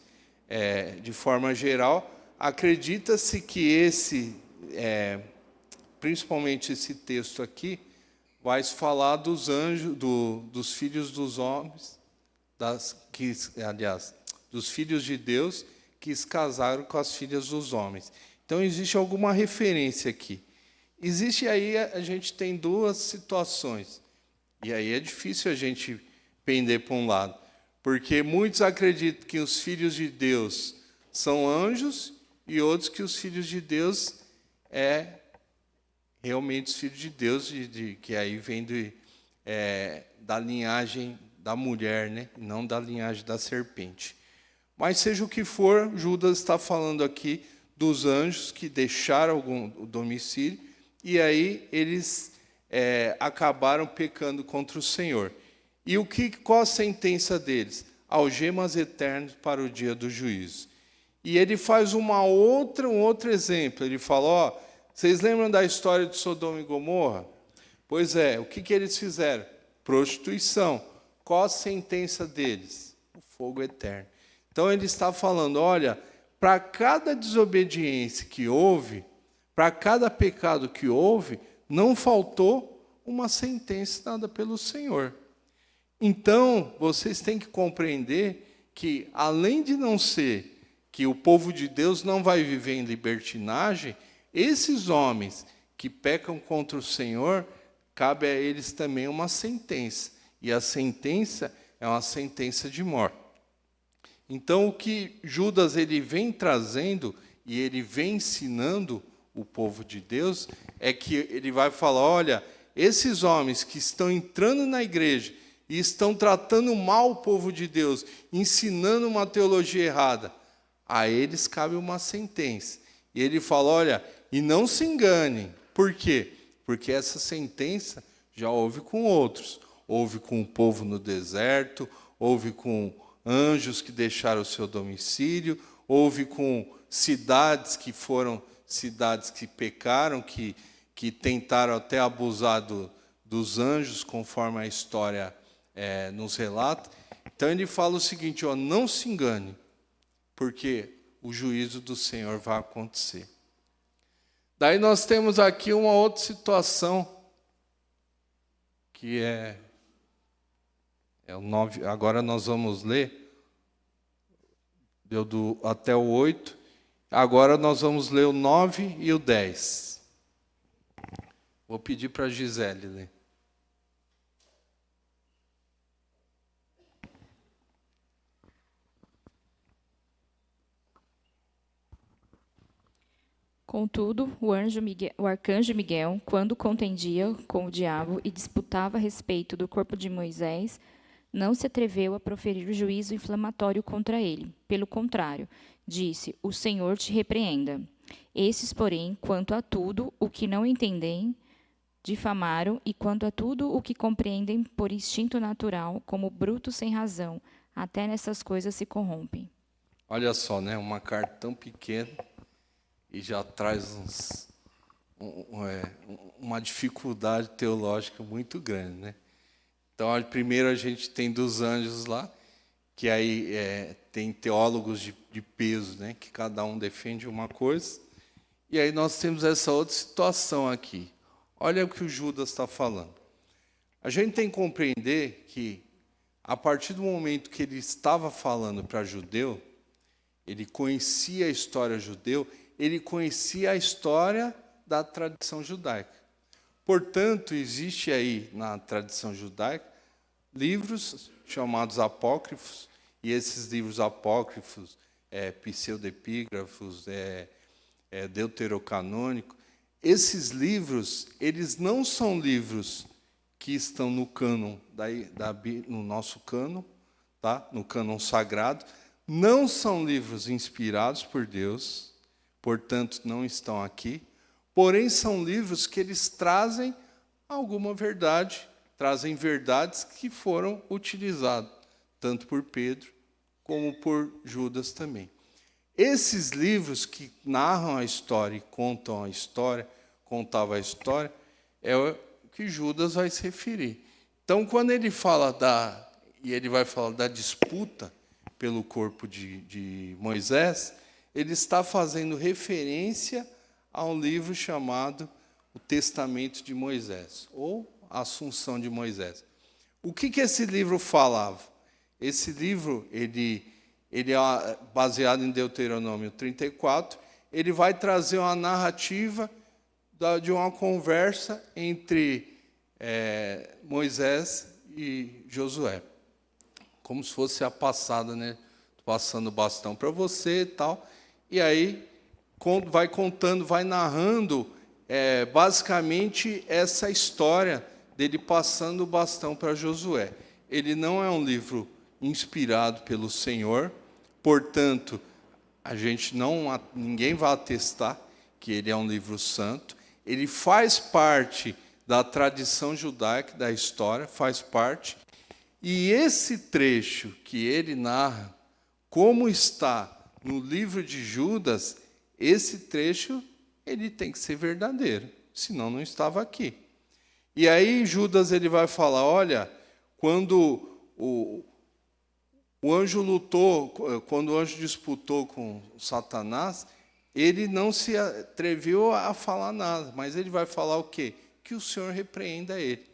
de forma geral, acredita-se que principalmente esse texto aqui, vai falar dos anjos, dos filhos dos homens, dos filhos de Deus que se casaram com as filhas dos homens. Então, existe alguma referência aqui. Existe aí, a gente tem duas situações. E aí é difícil a gente pender para um lado. Porque muitos acreditam que os filhos de Deus são anjos e outros que os filhos de Deus realmente os filhos de Deus, que aí vem da linhagem da mulher, né? Não da linhagem da serpente. Mas seja o que for, Judas está falando aqui dos anjos que deixaram o domicílio e aí eles acabaram pecando contra o Senhor. E qual a sentença deles? Algemas eternas para o dia do juízo. E ele faz um outro exemplo. Ele fala, vocês lembram da história de Sodoma e Gomorra? Pois é, o que eles fizeram? Prostituição. Qual a sentença deles? O fogo eterno. Então ele está falando, olha, para cada desobediência que houve, para cada pecado que houve, não faltou uma sentença dada pelo Senhor. Então, vocês têm que compreender que, além de não ser que o povo de Deus não vai viver em libertinagem, esses homens que pecam contra o Senhor, cabe a eles também uma sentença. E a sentença é uma sentença de morte. Então, o que Judas ele vem trazendo e ele vem ensinando o povo de Deus é que ele vai falar, olha, esses homens que estão entrando na igreja e estão tratando mal o povo de Deus, ensinando uma teologia errada, a eles cabe uma sentença. E ele fala, olha, e não se enganem. Por quê? Porque essa sentença já houve com outros. Houve com o povo no deserto, houve com anjos que deixaram o seu domicílio, houve com cidades que foram cidades que pecaram, que tentaram até abusar dos anjos, conforme a história nos relata. Então ele fala o seguinte, não se engane, porque o juízo do Senhor vai acontecer. Daí nós temos aqui uma outra situação, que é o 9, agora nós vamos ler, deu até o 8, agora nós vamos ler o 9 e o 10. Vou pedir para a Gisele ler. Contudo, o arcanjo Miguel, quando contendia com o diabo e disputava a respeito do corpo de Moisés, não se atreveu a proferir juízo inflamatório contra ele. Pelo contrário, disse, o Senhor te repreenda. Esses, porém, quanto a tudo o que não entendem, difamaram, e quanto a tudo o que compreendem por instinto natural, como brutos sem razão, até nessas coisas se corrompem. Olha só, né? Uma carta tão pequena e já traz uma dificuldade teológica muito grande, né? Então, primeiro a gente tem dos anjos lá, que aí tem teólogos de peso, né? Que cada um defende uma coisa. E aí nós temos essa outra situação aqui. Olha o que o Judas está falando. A gente tem que compreender que, a partir do momento que ele estava falando para judeu, ele conhecia a história judeu, ele conhecia a história da tradição judaica. Portanto, existe aí na tradição judaica livros chamados apócrifos, e esses livros apócrifos, pseudepígrafos, deuterocanônico, esses livros, eles não são livros que estão no cânon, no nosso cânon, tá? No cânon sagrado, não são livros inspirados por Deus, portanto, não estão aqui, porém, são livros que eles trazem alguma verdade, trazem verdades que foram utilizadas, tanto por Pedro como por Judas também. Esses livros que narram a história e contam a história, contavam a história, é o que Judas vai se referir. Então, quando ele fala e ele vai falar da disputa pelo corpo de Moisés, ele está fazendo referência a um livro chamado O Testamento de Moisés, ou A Assunção de Moisés. O que esse livro falava? Esse livro, ele é baseado em Deuteronômio 34, ele vai trazer uma narrativa de uma conversa entre Moisés e Josué, como se fosse a passada, né? Passando o bastão para você e tal. E aí vai contando, vai narrando basicamente essa história dele passando o bastão para Josué. Ele não é um livro inspirado pelo Senhor, portanto, ninguém vai atestar que ele é um livro santo. Ele faz parte da tradição judaica, da história, faz parte. E esse trecho que ele narra, como está no livro de Judas, esse trecho ele tem que ser verdadeiro, senão não estava aqui. E aí Judas ele vai falar, olha, quando o anjo lutou, quando o anjo disputou com Satanás, ele não se atreveu a falar nada, mas ele vai falar o quê? Que o Senhor repreenda ele.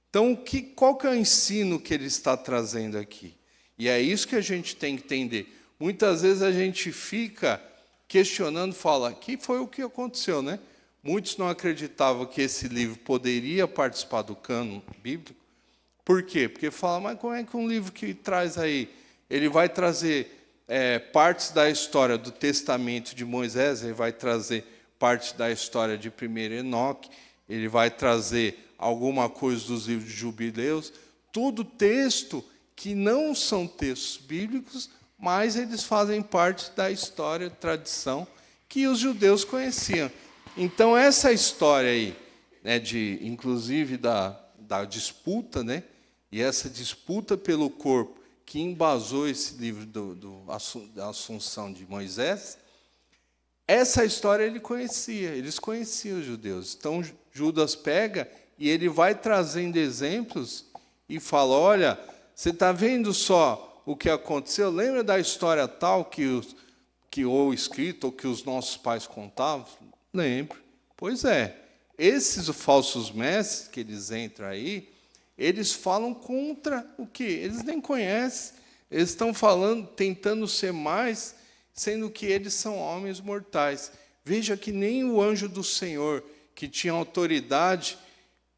Então, qual que é o ensino que ele está trazendo aqui? E é isso que a gente tem que entender. Muitas vezes a gente fica questionando, fala, que foi o que aconteceu, né? Muitos não acreditavam que esse livro poderia participar do cânon bíblico. Por quê? Porque fala, mas como é que um livro que traz aí, ele vai trazer partes da história do testamento de Moisés, ele vai trazer parte da história de 1º Enoque, ele vai trazer alguma coisa dos livros de Jubileus, tudo texto que não são textos bíblicos, mas eles fazem parte da história, tradição que os judeus conheciam. Então, essa história aí, né, inclusive da disputa, né, e essa disputa pelo corpo que embasou esse livro da Assunção de Moisés, essa história eles conheciam os judeus. Então, Judas pega e ele vai trazendo exemplos e fala, olha, você está vendo só o que aconteceu? Lembra da história tal ou escrito, ou que os nossos pais contavam? Lembro. Pois é. Esses falsos mestres que eles entram aí, eles falam contra o quê? Eles nem conhecem. Eles estão falando, tentando ser mais, sendo que eles são homens mortais. Veja que nem o anjo do Senhor, que tinha autoridade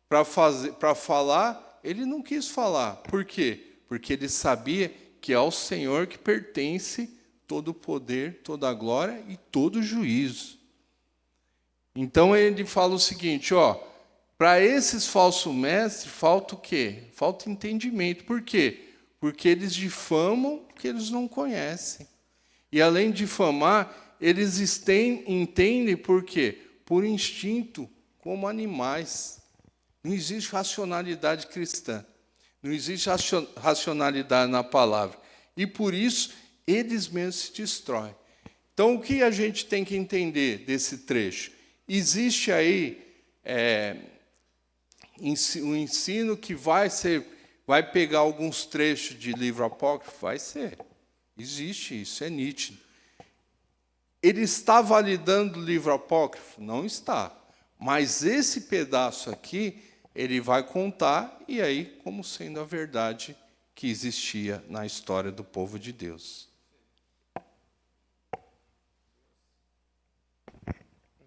para falar, ele não quis falar. Por quê? Porque ele sabia que é ao Senhor que pertence todo o poder, toda a glória e todo o juízo. Então ele fala o seguinte, para esses falsos mestres falta o quê? Falta entendimento. Por quê? Porque eles difamam o que eles não conhecem. E além de difamar, eles entendem por quê? Por instinto, como animais. Não existe racionalidade cristã. Não existe racionalidade na palavra. E por isso, eles mesmos se destroem. Então, o que a gente tem que entender desse trecho? Existe aí um ensino que vai pegar alguns trechos de livro apócrifo? Vai ser. Existe isso, é nítido. Ele está validando o livro apócrifo? Não está. Mas esse pedaço aqui, ele vai contar, e aí, como sendo a verdade que existia na história do povo de Deus.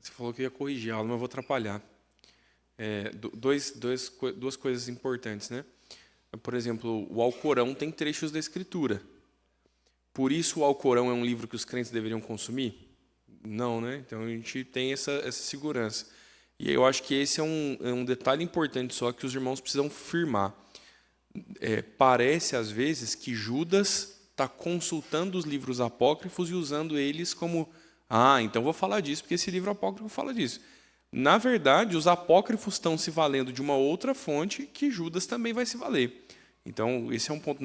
Você falou que ia corrigir a aula, mas eu vou atrapalhar. Duas coisas importantes, né? Por exemplo, o Alcorão tem trechos da Escritura. Por isso o Alcorão é um livro que os crentes deveriam consumir? Não, né? Então a gente tem essa segurança. E eu acho que esse é um detalhe importante só que os irmãos precisam firmar. Parece, às vezes, que Judas está consultando os livros apócrifos e usando eles como... então vou falar disso, porque esse livro apócrifo fala disso. Na verdade, os apócrifos estão se valendo de uma outra fonte que Judas também vai se valer. Então, esse é um ponto.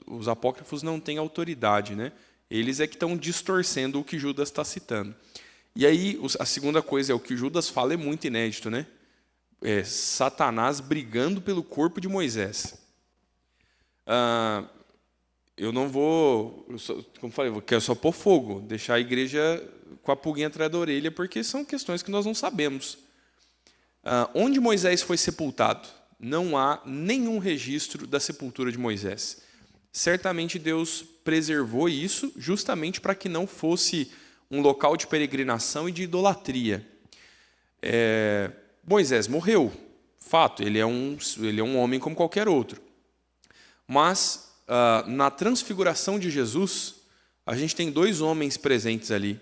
Os apócrifos não têm autoridade, né? Eles é que estão distorcendo o que Judas está citando. E aí, a segunda coisa é o que Judas fala é muito inédito, né? Satanás brigando pelo corpo de Moisés. Eu não vou, como falei, eu quero só pôr fogo, deixar a igreja com a pulguinha atrás da orelha, porque são questões que nós não sabemos. Onde Moisés foi sepultado? Não há nenhum registro da sepultura de Moisés. Certamente Deus preservou isso justamente para que não fosse um local de peregrinação e de idolatria. Moisés morreu, fato, ele é um homem como qualquer outro. Mas, na transfiguração de Jesus, a gente tem 2 homens presentes ali,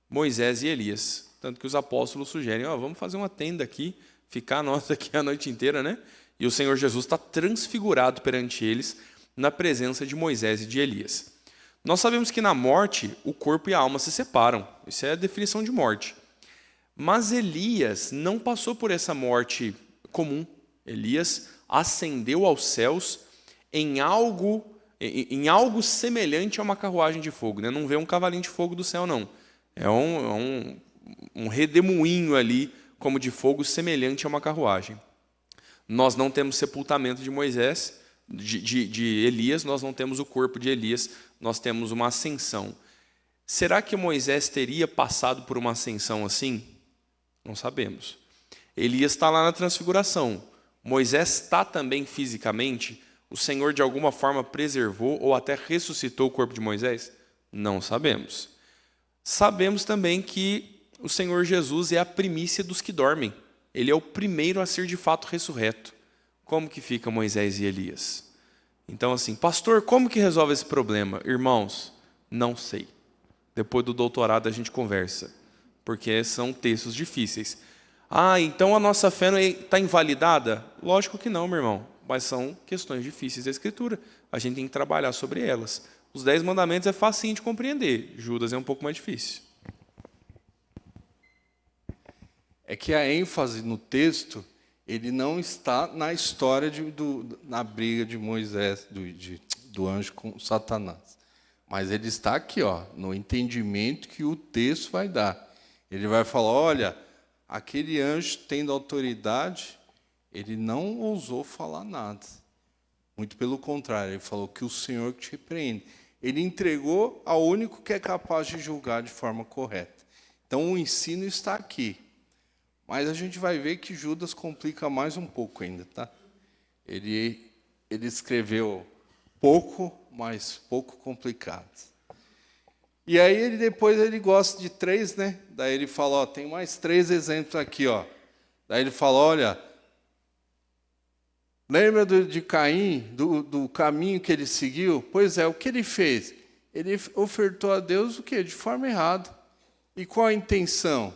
Moisés e Elias. Tanto que os apóstolos sugerem, vamos fazer uma tenda aqui, ficar nós aqui a noite inteira, né? E o Senhor Jesus está transfigurado perante eles, na presença de Moisés e de Elias. Nós sabemos que na morte, o corpo e a alma se separam. Isso é a definição de morte. Mas Elias não passou por essa morte comum. Elias ascendeu aos céus em algo semelhante a uma carruagem de fogo, né? Não vê um cavalinho de fogo do céu, não. É um redemoinho ali, como de fogo, semelhante a uma carruagem. Nós não temos sepultamento de Moisés, de Elias, nós não temos o corpo de Elias, nós temos uma ascensão. Será que Moisés teria passado por uma ascensão assim? Não sabemos. Elias está lá na transfiguração. Moisés está também fisicamente? O Senhor, de alguma forma, preservou ou até ressuscitou o corpo de Moisés? Não sabemos. Sabemos também que o Senhor Jesus é a primícia dos que dormem. Ele é o primeiro a ser de fato ressurreto. Como que fica Moisés e Elias? Então, assim, pastor, como que resolve esse problema? Irmãos, não sei. Depois do doutorado a gente conversa, porque são textos difíceis. Então a nossa fé está invalidada? Lógico que não, meu irmão, mas são questões difíceis da Escritura. A gente tem que trabalhar sobre elas. Os 10 mandamentos é facinho de compreender, Judas é um pouco mais difícil. É que a ênfase no texto, ele não está na história na briga de Moisés, do anjo com Satanás. Mas ele está aqui, no entendimento que o texto vai dar. Ele vai falar, olha, aquele anjo tendo autoridade, ele não ousou falar nada. Muito pelo contrário, ele falou que o Senhor te repreende. Ele entregou ao único que é capaz de julgar de forma correta. Então o ensino está aqui. Mas a gente vai ver que Judas complica mais um pouco ainda, tá? Ele escreveu pouco, mas pouco complicado. E aí depois ele gosta de 3, né? Daí ele fala, tem mais 3 exemplos aqui, Daí ele fala, olha, lembra de Caim, do caminho que ele seguiu? Pois é, o que ele fez? Ele ofertou a Deus o quê? De forma errada. E qual a intenção?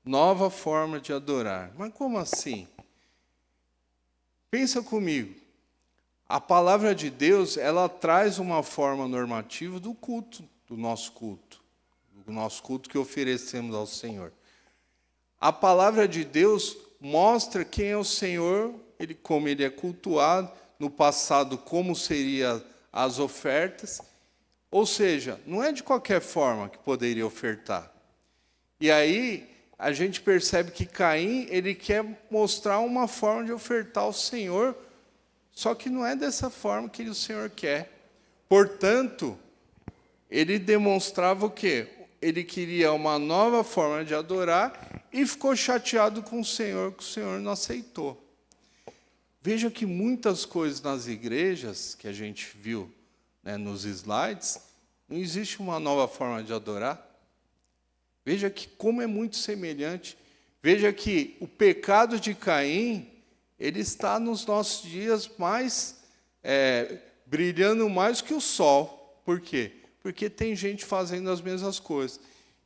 Nova forma de adorar. Mas como assim? Pensa comigo. A palavra de Deus, ela traz uma forma normativa do culto, do nosso culto que oferecemos ao Senhor. A palavra de Deus mostra quem é o Senhor, como ele é cultuado, no passado como seriam as ofertas. Ou seja, não é de qualquer forma que poderia ofertar. E aí a gente percebe que Caim, ele quer mostrar uma forma de ofertar ao Senhor, só que não é dessa forma que o Senhor quer. Portanto, ele demonstrava o quê? Ele queria uma nova forma de adorar e ficou chateado com o Senhor, que o Senhor não aceitou. Veja que muitas coisas nas igrejas, que a gente viu, né, nos slides, não existe uma nova forma de adorar. Veja que como é muito semelhante. Veja que o pecado de Caim, ele está nos nossos dias mais brilhando mais que o sol. Por quê? Porque tem gente fazendo as mesmas coisas.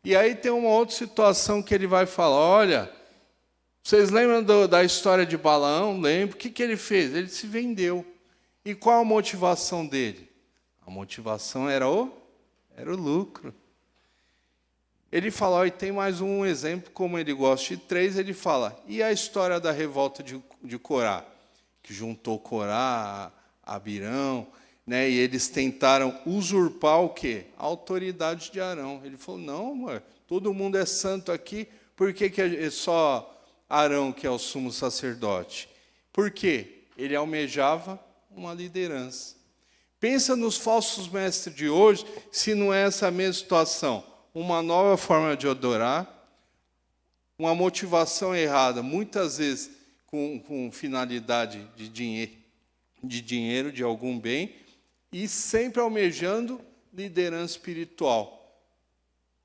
E aí tem uma outra situação que ele vai falar, olha, Vocês lembram da história de Balaão? Lembro. O que ele fez? Ele se vendeu. E qual a motivação dele? A motivação era o lucro. Ele fala, e tem mais um exemplo, como ele gosta de 3, ele fala, e a história da revolta de Corá? Que juntou Corá, Abirão, né, e eles tentaram usurpar o quê? A autoridade de Arão. Ele falou, não, mano, todo mundo é santo aqui, por que é só Arão que é o sumo sacerdote? Por quê? Ele almejava uma liderança. Pensa nos falsos mestres de hoje, se não é essa mesma situação. Uma nova forma de adorar, uma motivação errada, muitas vezes com finalidade de dinheiro, de algum bem, e sempre almejando liderança espiritual.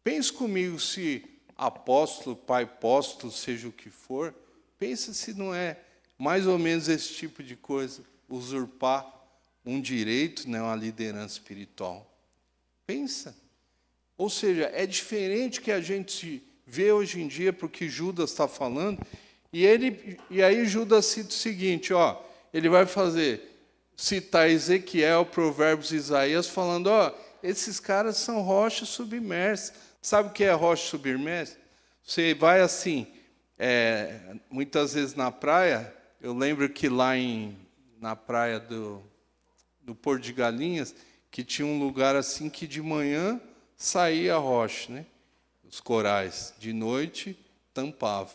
Pense comigo se apóstolo, pai apóstolo, seja o que for, pensa se não é mais ou menos esse tipo de coisa, usurpar um direito, né, uma liderança espiritual. Pensa. Ou seja, é diferente que a gente vê hoje em dia, porque Judas está falando, e aí Judas cita o seguinte, ele vai citar Ezequiel, Provérbios, Isaías, falando, esses caras são rochas submersas. Sabe o que é rocha submersa? Você vai assim, muitas vezes na praia, eu lembro que lá na praia do Porto de Galinhas, que tinha um lugar assim que de manhã saía a rocha, né? Os corais, de noite tampava.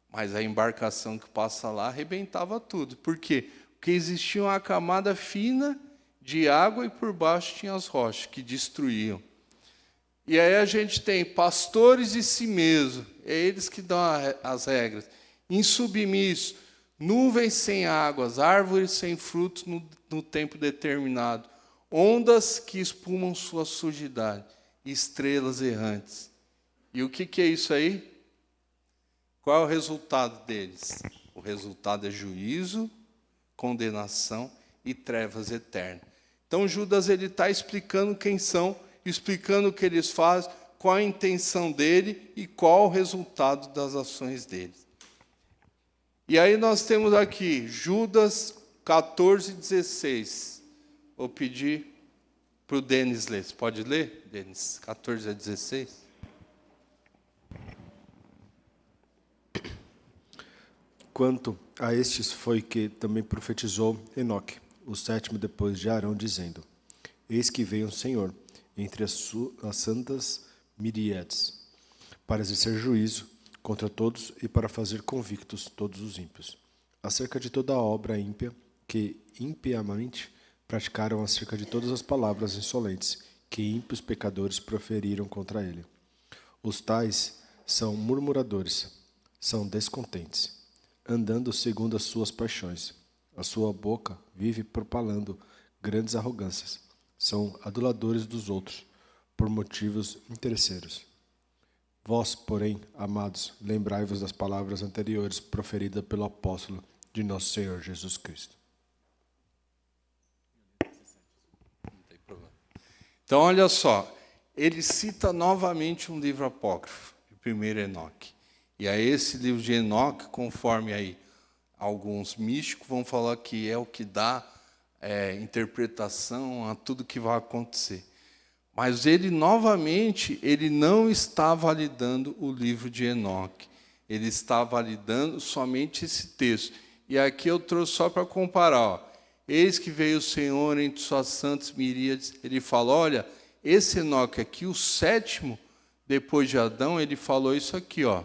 Mas a embarcação que passa lá arrebentava tudo. Por quê? Porque existia uma camada fina de água e por baixo tinha as rochas que destruíam. E aí a gente tem pastores de si mesmo, é eles que dão as regras. Insubmissos, nuvens sem águas, árvores sem frutos no tempo determinado, ondas que espumam sua sujidade, estrelas errantes. E o que é isso aí? Qual é o resultado deles? O resultado é juízo, condenação e trevas eternas. Então Judas está explicando quem são, explicando o que eles fazem, qual a intenção dele e qual o resultado das ações deles. E aí nós temos aqui Judas 14:16. Vou pedir para o Denis ler. Você pode ler, Denis? 14:16. Quanto a estes foi que também profetizou Enoque, o 7º depois de Arão, dizendo: Eis que veio o Senhor entre as santas miríades, para exercer juízo contra todos e para fazer convictos todos os ímpios, acerca de toda a obra ímpia que impiamente praticaram, acerca de todas as palavras insolentes que ímpios pecadores proferiram contra ele. Os tais são murmuradores, são descontentes, andando segundo as suas paixões. A sua boca vive propalando grandes arrogâncias. São aduladores dos outros, por motivos interesseiros. Vós, porém, amados, lembrai-vos das palavras anteriores proferidas pelo apóstolo de nosso Senhor Jesus Cristo. Então, olha só, ele cita novamente um livro apócrifo, o primeiro Enoque. E aí esse livro de Enoque, conforme aí alguns místicos vão falar que é o que dá interpretação a tudo que vai acontecer. Mas ele, novamente, ele não está validando o livro de Enoque. Ele está validando somente esse texto. E aqui eu trouxe só para comparar. Eis que veio o Senhor entre suas santas miríades. Ele fala, olha, esse Enoque aqui, o 7º, depois de Adão, ele falou isso aqui, ó.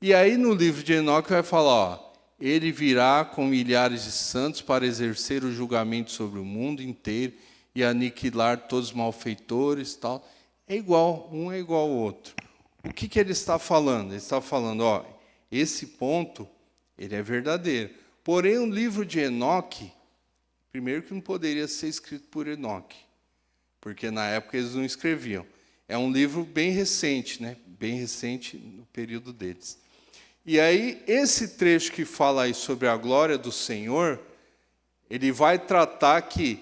E aí no livro de Enoque vai falar, ele virá com milhares de santos para exercer o julgamento sobre o mundo inteiro e aniquilar todos os malfeitores, tal. É igual, um é igual ao outro. O que ele está falando? Ele está falando, ó, esse ponto, ele é verdadeiro. Porém, o livro de Enoque, primeiro que não poderia ser escrito por Enoque, porque na época eles não escreviam. É um livro bem recente, né? Bem recente no período deles. E aí, esse trecho que fala aí sobre a glória do Senhor, ele vai tratar que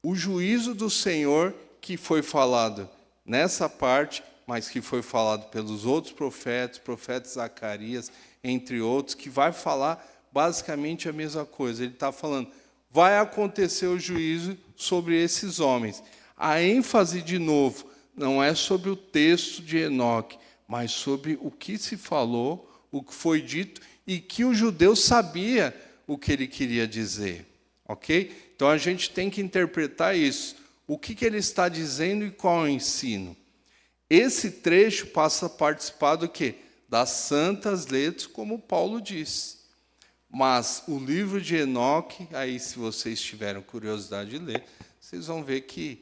o juízo do Senhor, que foi falado nessa parte, mas que foi falado pelos outros profetas, profeta Zacarias, entre outros, que vai falar basicamente a mesma coisa. Ele está falando, vai acontecer o juízo sobre esses homens. A ênfase, de novo, não é sobre o texto de Enoque, mas sobre o que se falou, o que foi dito, e que o judeu sabia o que ele queria dizer. Ok? Então a gente tem que interpretar isso. O que ele está dizendo e qual é o ensino? Esse trecho passa a participar do quê? Das santas letras, como Paulo disse. Mas o livro de Enoque, aí se vocês tiveram curiosidade de ler, vocês vão ver que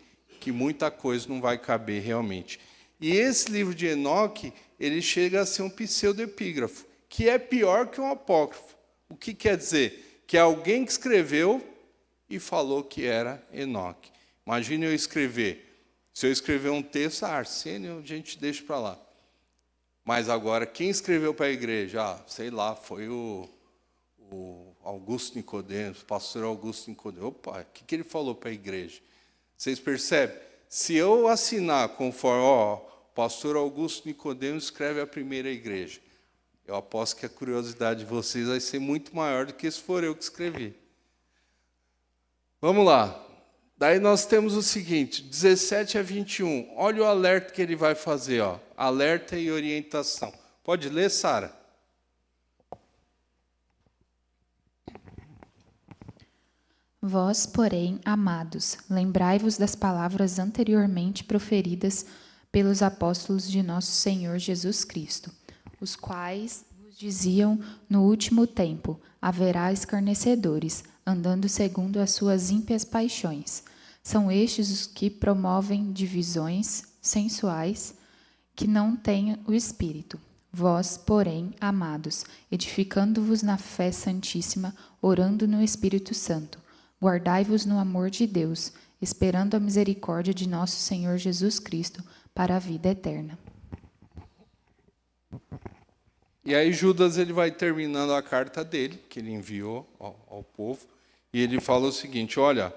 muita coisa não vai caber realmente. E esse livro de Enoque, ele chega a ser um pseudoepígrafo, que é pior que um apócrifo. O que quer dizer? Que é alguém que escreveu e falou que era Enoque. Imagine eu escrever. Se eu escrever um texto, Arsênio, a gente deixa para lá. Mas agora, quem escreveu para a igreja? Sei lá, foi o Augusto Nicodemos, o pastor Augusto Nicodemos. Opa, o que ele falou para a igreja? Vocês percebem? Se eu assinar conforme, o pastor Augusto Nicodemos escreve a primeira igreja, eu aposto que a curiosidade de vocês vai ser muito maior do que se for eu que escrevi. Vamos lá. Daí nós temos o seguinte, 17 a 21. Olha o alerta que ele vai fazer. Ó. Alerta e orientação. Pode ler, Sara? Vós, porém, amados, lembrai-vos das palavras anteriormente proferidas pelos apóstolos de nosso Senhor Jesus Cristo, os quais vos diziam, no último tempo, haverá escarnecedores, andando segundo as suas ímpias paixões. São estes os que promovem divisões sensuais, que não têm o Espírito. Vós, porém, amados, edificando-vos na fé santíssima, orando no Espírito Santo, guardai-vos no amor de Deus, esperando a misericórdia de nosso Senhor Jesus Cristo para a vida eterna. E aí Judas ele vai terminando a carta dele, que ele enviou ao povo, e ele fala o seguinte, olha,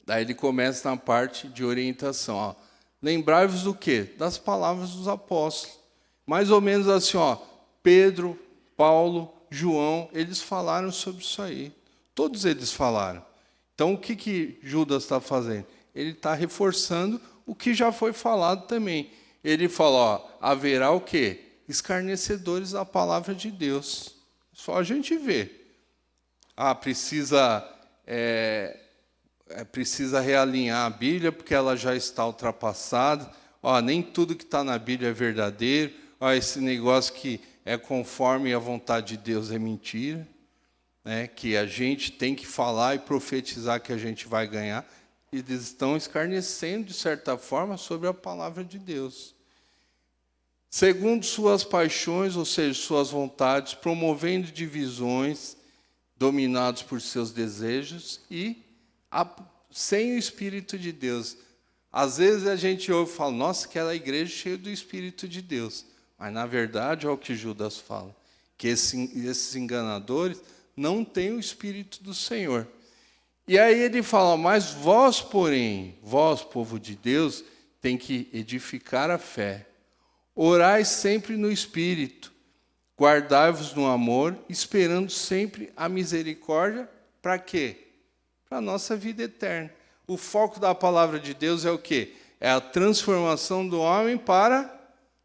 daí ele começa na parte de orientação. Ó, lembrai-vos do quê? Das palavras dos apóstolos. Mais ou menos assim, ó, Pedro, Paulo, João, eles falaram sobre isso aí. Todos eles falaram. Então, o que Judas está fazendo? Ele está reforçando o que já foi falado também. Ele fala, ó, haverá o quê? Escarnecedores da palavra de Deus. Só a gente vê. Precisa realinhar a Bíblia, porque ela já está ultrapassada. Nem tudo que está na Bíblia é verdadeiro. Esse negócio que é conforme a vontade de Deus é mentira. Que a gente tem que falar e profetizar que a gente vai ganhar. Eles estão escarnecendo, de certa forma, sobre a palavra de Deus. Segundo suas paixões, ou seja, suas vontades, promovendo divisões, dominados por seus desejos e sem o Espírito de Deus. Às vezes a gente ouve e fala, nossa, aquela igreja cheia do Espírito de Deus. Mas, na verdade, é o que Judas fala, que esses enganadores não têm o Espírito do Senhor. E aí ele fala, mas vós, porém, vós, povo de Deus, tem que edificar a fé. Orai sempre no Espírito, guardai-vos no amor, esperando sempre a misericórdia, para quê? Para a nossa vida eterna. O foco da palavra de Deus é o quê? É a transformação do homem para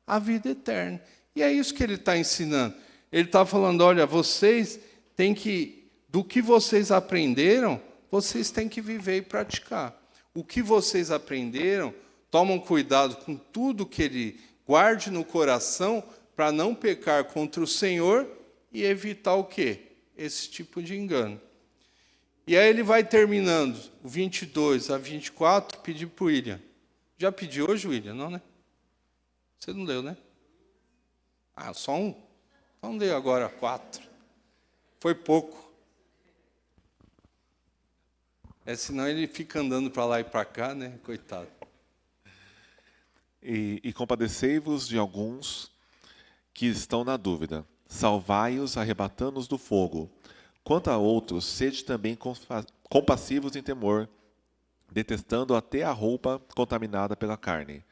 a vida eterna. E é isso que ele está ensinando. Ele está falando, olha, vocês têm que, do que vocês aprenderam, vocês têm que viver e praticar. O que vocês aprenderam, tomam cuidado com tudo que ele guarde no coração para não pecar contra o Senhor e evitar o quê? Esse tipo de engano. E aí ele vai terminando, o 22 a 24, pedir para o William. Já pediu hoje, William? Não, né? Você não leu, né? Só um? Então leio agora 4. Foi pouco. Senão ele fica andando para lá e para cá, né? Coitado. E compadecei-vos de alguns que estão na dúvida. Salvai-os, arrebatando-os do fogo. Quanto a outros, sede também compassivos em temor, detestando até a roupa contaminada pela carne.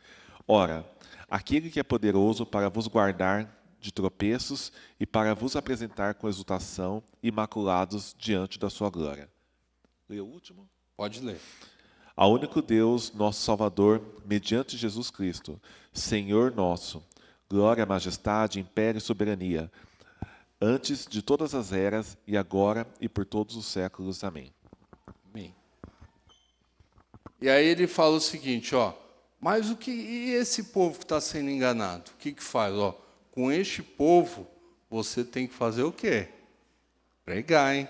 Ora, aquele que é poderoso para vos guardar de tropeços e para vos apresentar com exultação, imaculados diante da sua glória. Lê o último? Pode ler. Ao único Deus, nosso Salvador, mediante Jesus Cristo, Senhor nosso, glória, majestade, império e soberania, antes de todas as eras, e agora e por todos os séculos. Amém. Amém. E aí ele fala o seguinte, ó, mas e esse povo que está sendo enganado? O que faz? Ó, com este povo, você tem que fazer o quê? Pregar, hein?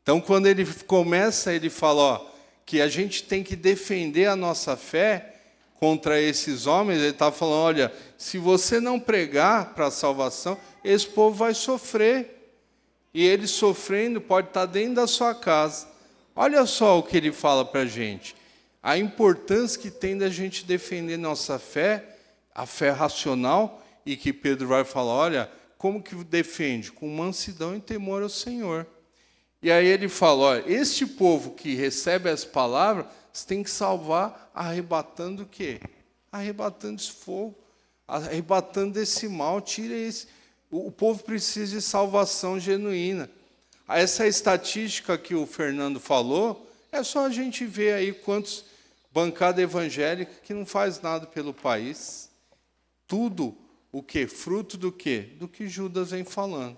Então, quando ele começa, ele fala, ó, que a gente tem que defender a nossa fé contra esses homens. Ele está falando, olha, se você não pregar para a salvação, esse povo vai sofrer. E ele sofrendo pode estar dentro da sua casa. Olha só o que ele fala para a gente. A importância que tem da gente defender nossa fé, a fé racional, e que Pedro vai falar, olha, como que defende? Com mansidão e temor ao Senhor. E aí ele fala, olha, este povo que recebe as palavras, você tem que salvar arrebatando o quê? Arrebatando esse fogo, arrebatando esse mal, tira esse. O povo precisa de salvação genuína. Essa estatística que o Fernando falou, é só a gente ver aí quantos bancada evangélica que não faz nada pelo país. Tudo o quê? Fruto do quê? Do que Judas vem falando.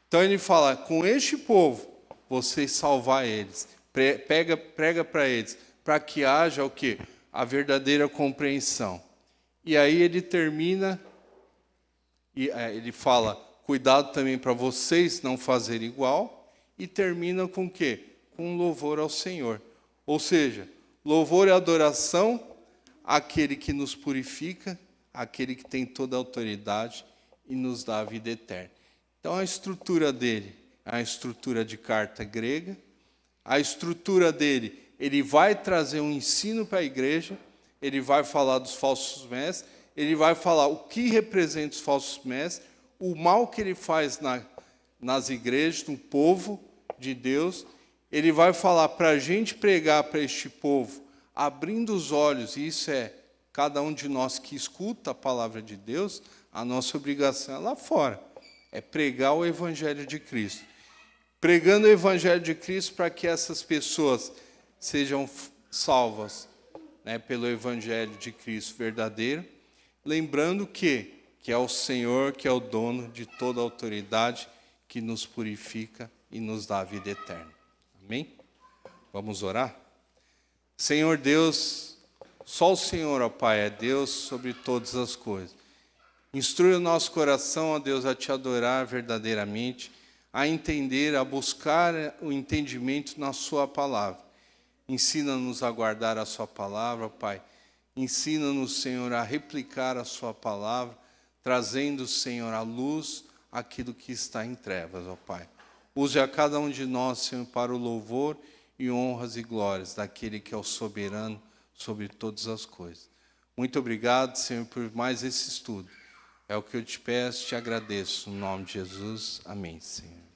Então ele fala, com este povo, vocês salvar eles, prega para eles, para que haja o quê? A verdadeira compreensão. E aí ele termina, e ele fala, cuidado também para vocês não fazerem igual, e termina com o quê? Com louvor ao Senhor. Ou seja, louvor e adoração àquele que nos purifica, àquele que tem toda a autoridade e nos dá a vida eterna. Então a estrutura dele, a estrutura de carta grega, a estrutura dele, ele vai trazer um ensino para a igreja, ele vai falar dos falsos mestres, ele vai falar o que representa os falsos mestres, o mal que ele faz nas igrejas, no povo de Deus. Ele vai falar para a gente pregar para este povo, abrindo os olhos, e isso é cada um de nós que escuta a palavra de Deus, a nossa obrigação é lá fora, é pregar o Evangelho de Cristo. Pregando o Evangelho de Cristo para que essas pessoas sejam salvas, né, pelo Evangelho de Cristo verdadeiro, lembrando que é o Senhor que é o dono de toda a autoridade, que nos purifica e nos dá a vida eterna. Amém? Vamos orar? Senhor Deus, só o Senhor, ó Pai, é Deus sobre todas as coisas. Instrui o nosso coração, ó Deus, a Te adorar verdadeiramente, a entender, a buscar o entendimento na Sua palavra. Ensina-nos a guardar a Sua palavra, Pai. Ensina-nos, Senhor, a replicar a Sua palavra, trazendo, Senhor, à luz aquilo que está em trevas, ó Pai. Use a cada um de nós, Senhor, para o louvor e honras e glórias daquele que é o soberano sobre todas as coisas. Muito obrigado, Senhor, por mais esse estudo. É o que eu te peço, te agradeço. No nome de Jesus, amém, Senhor.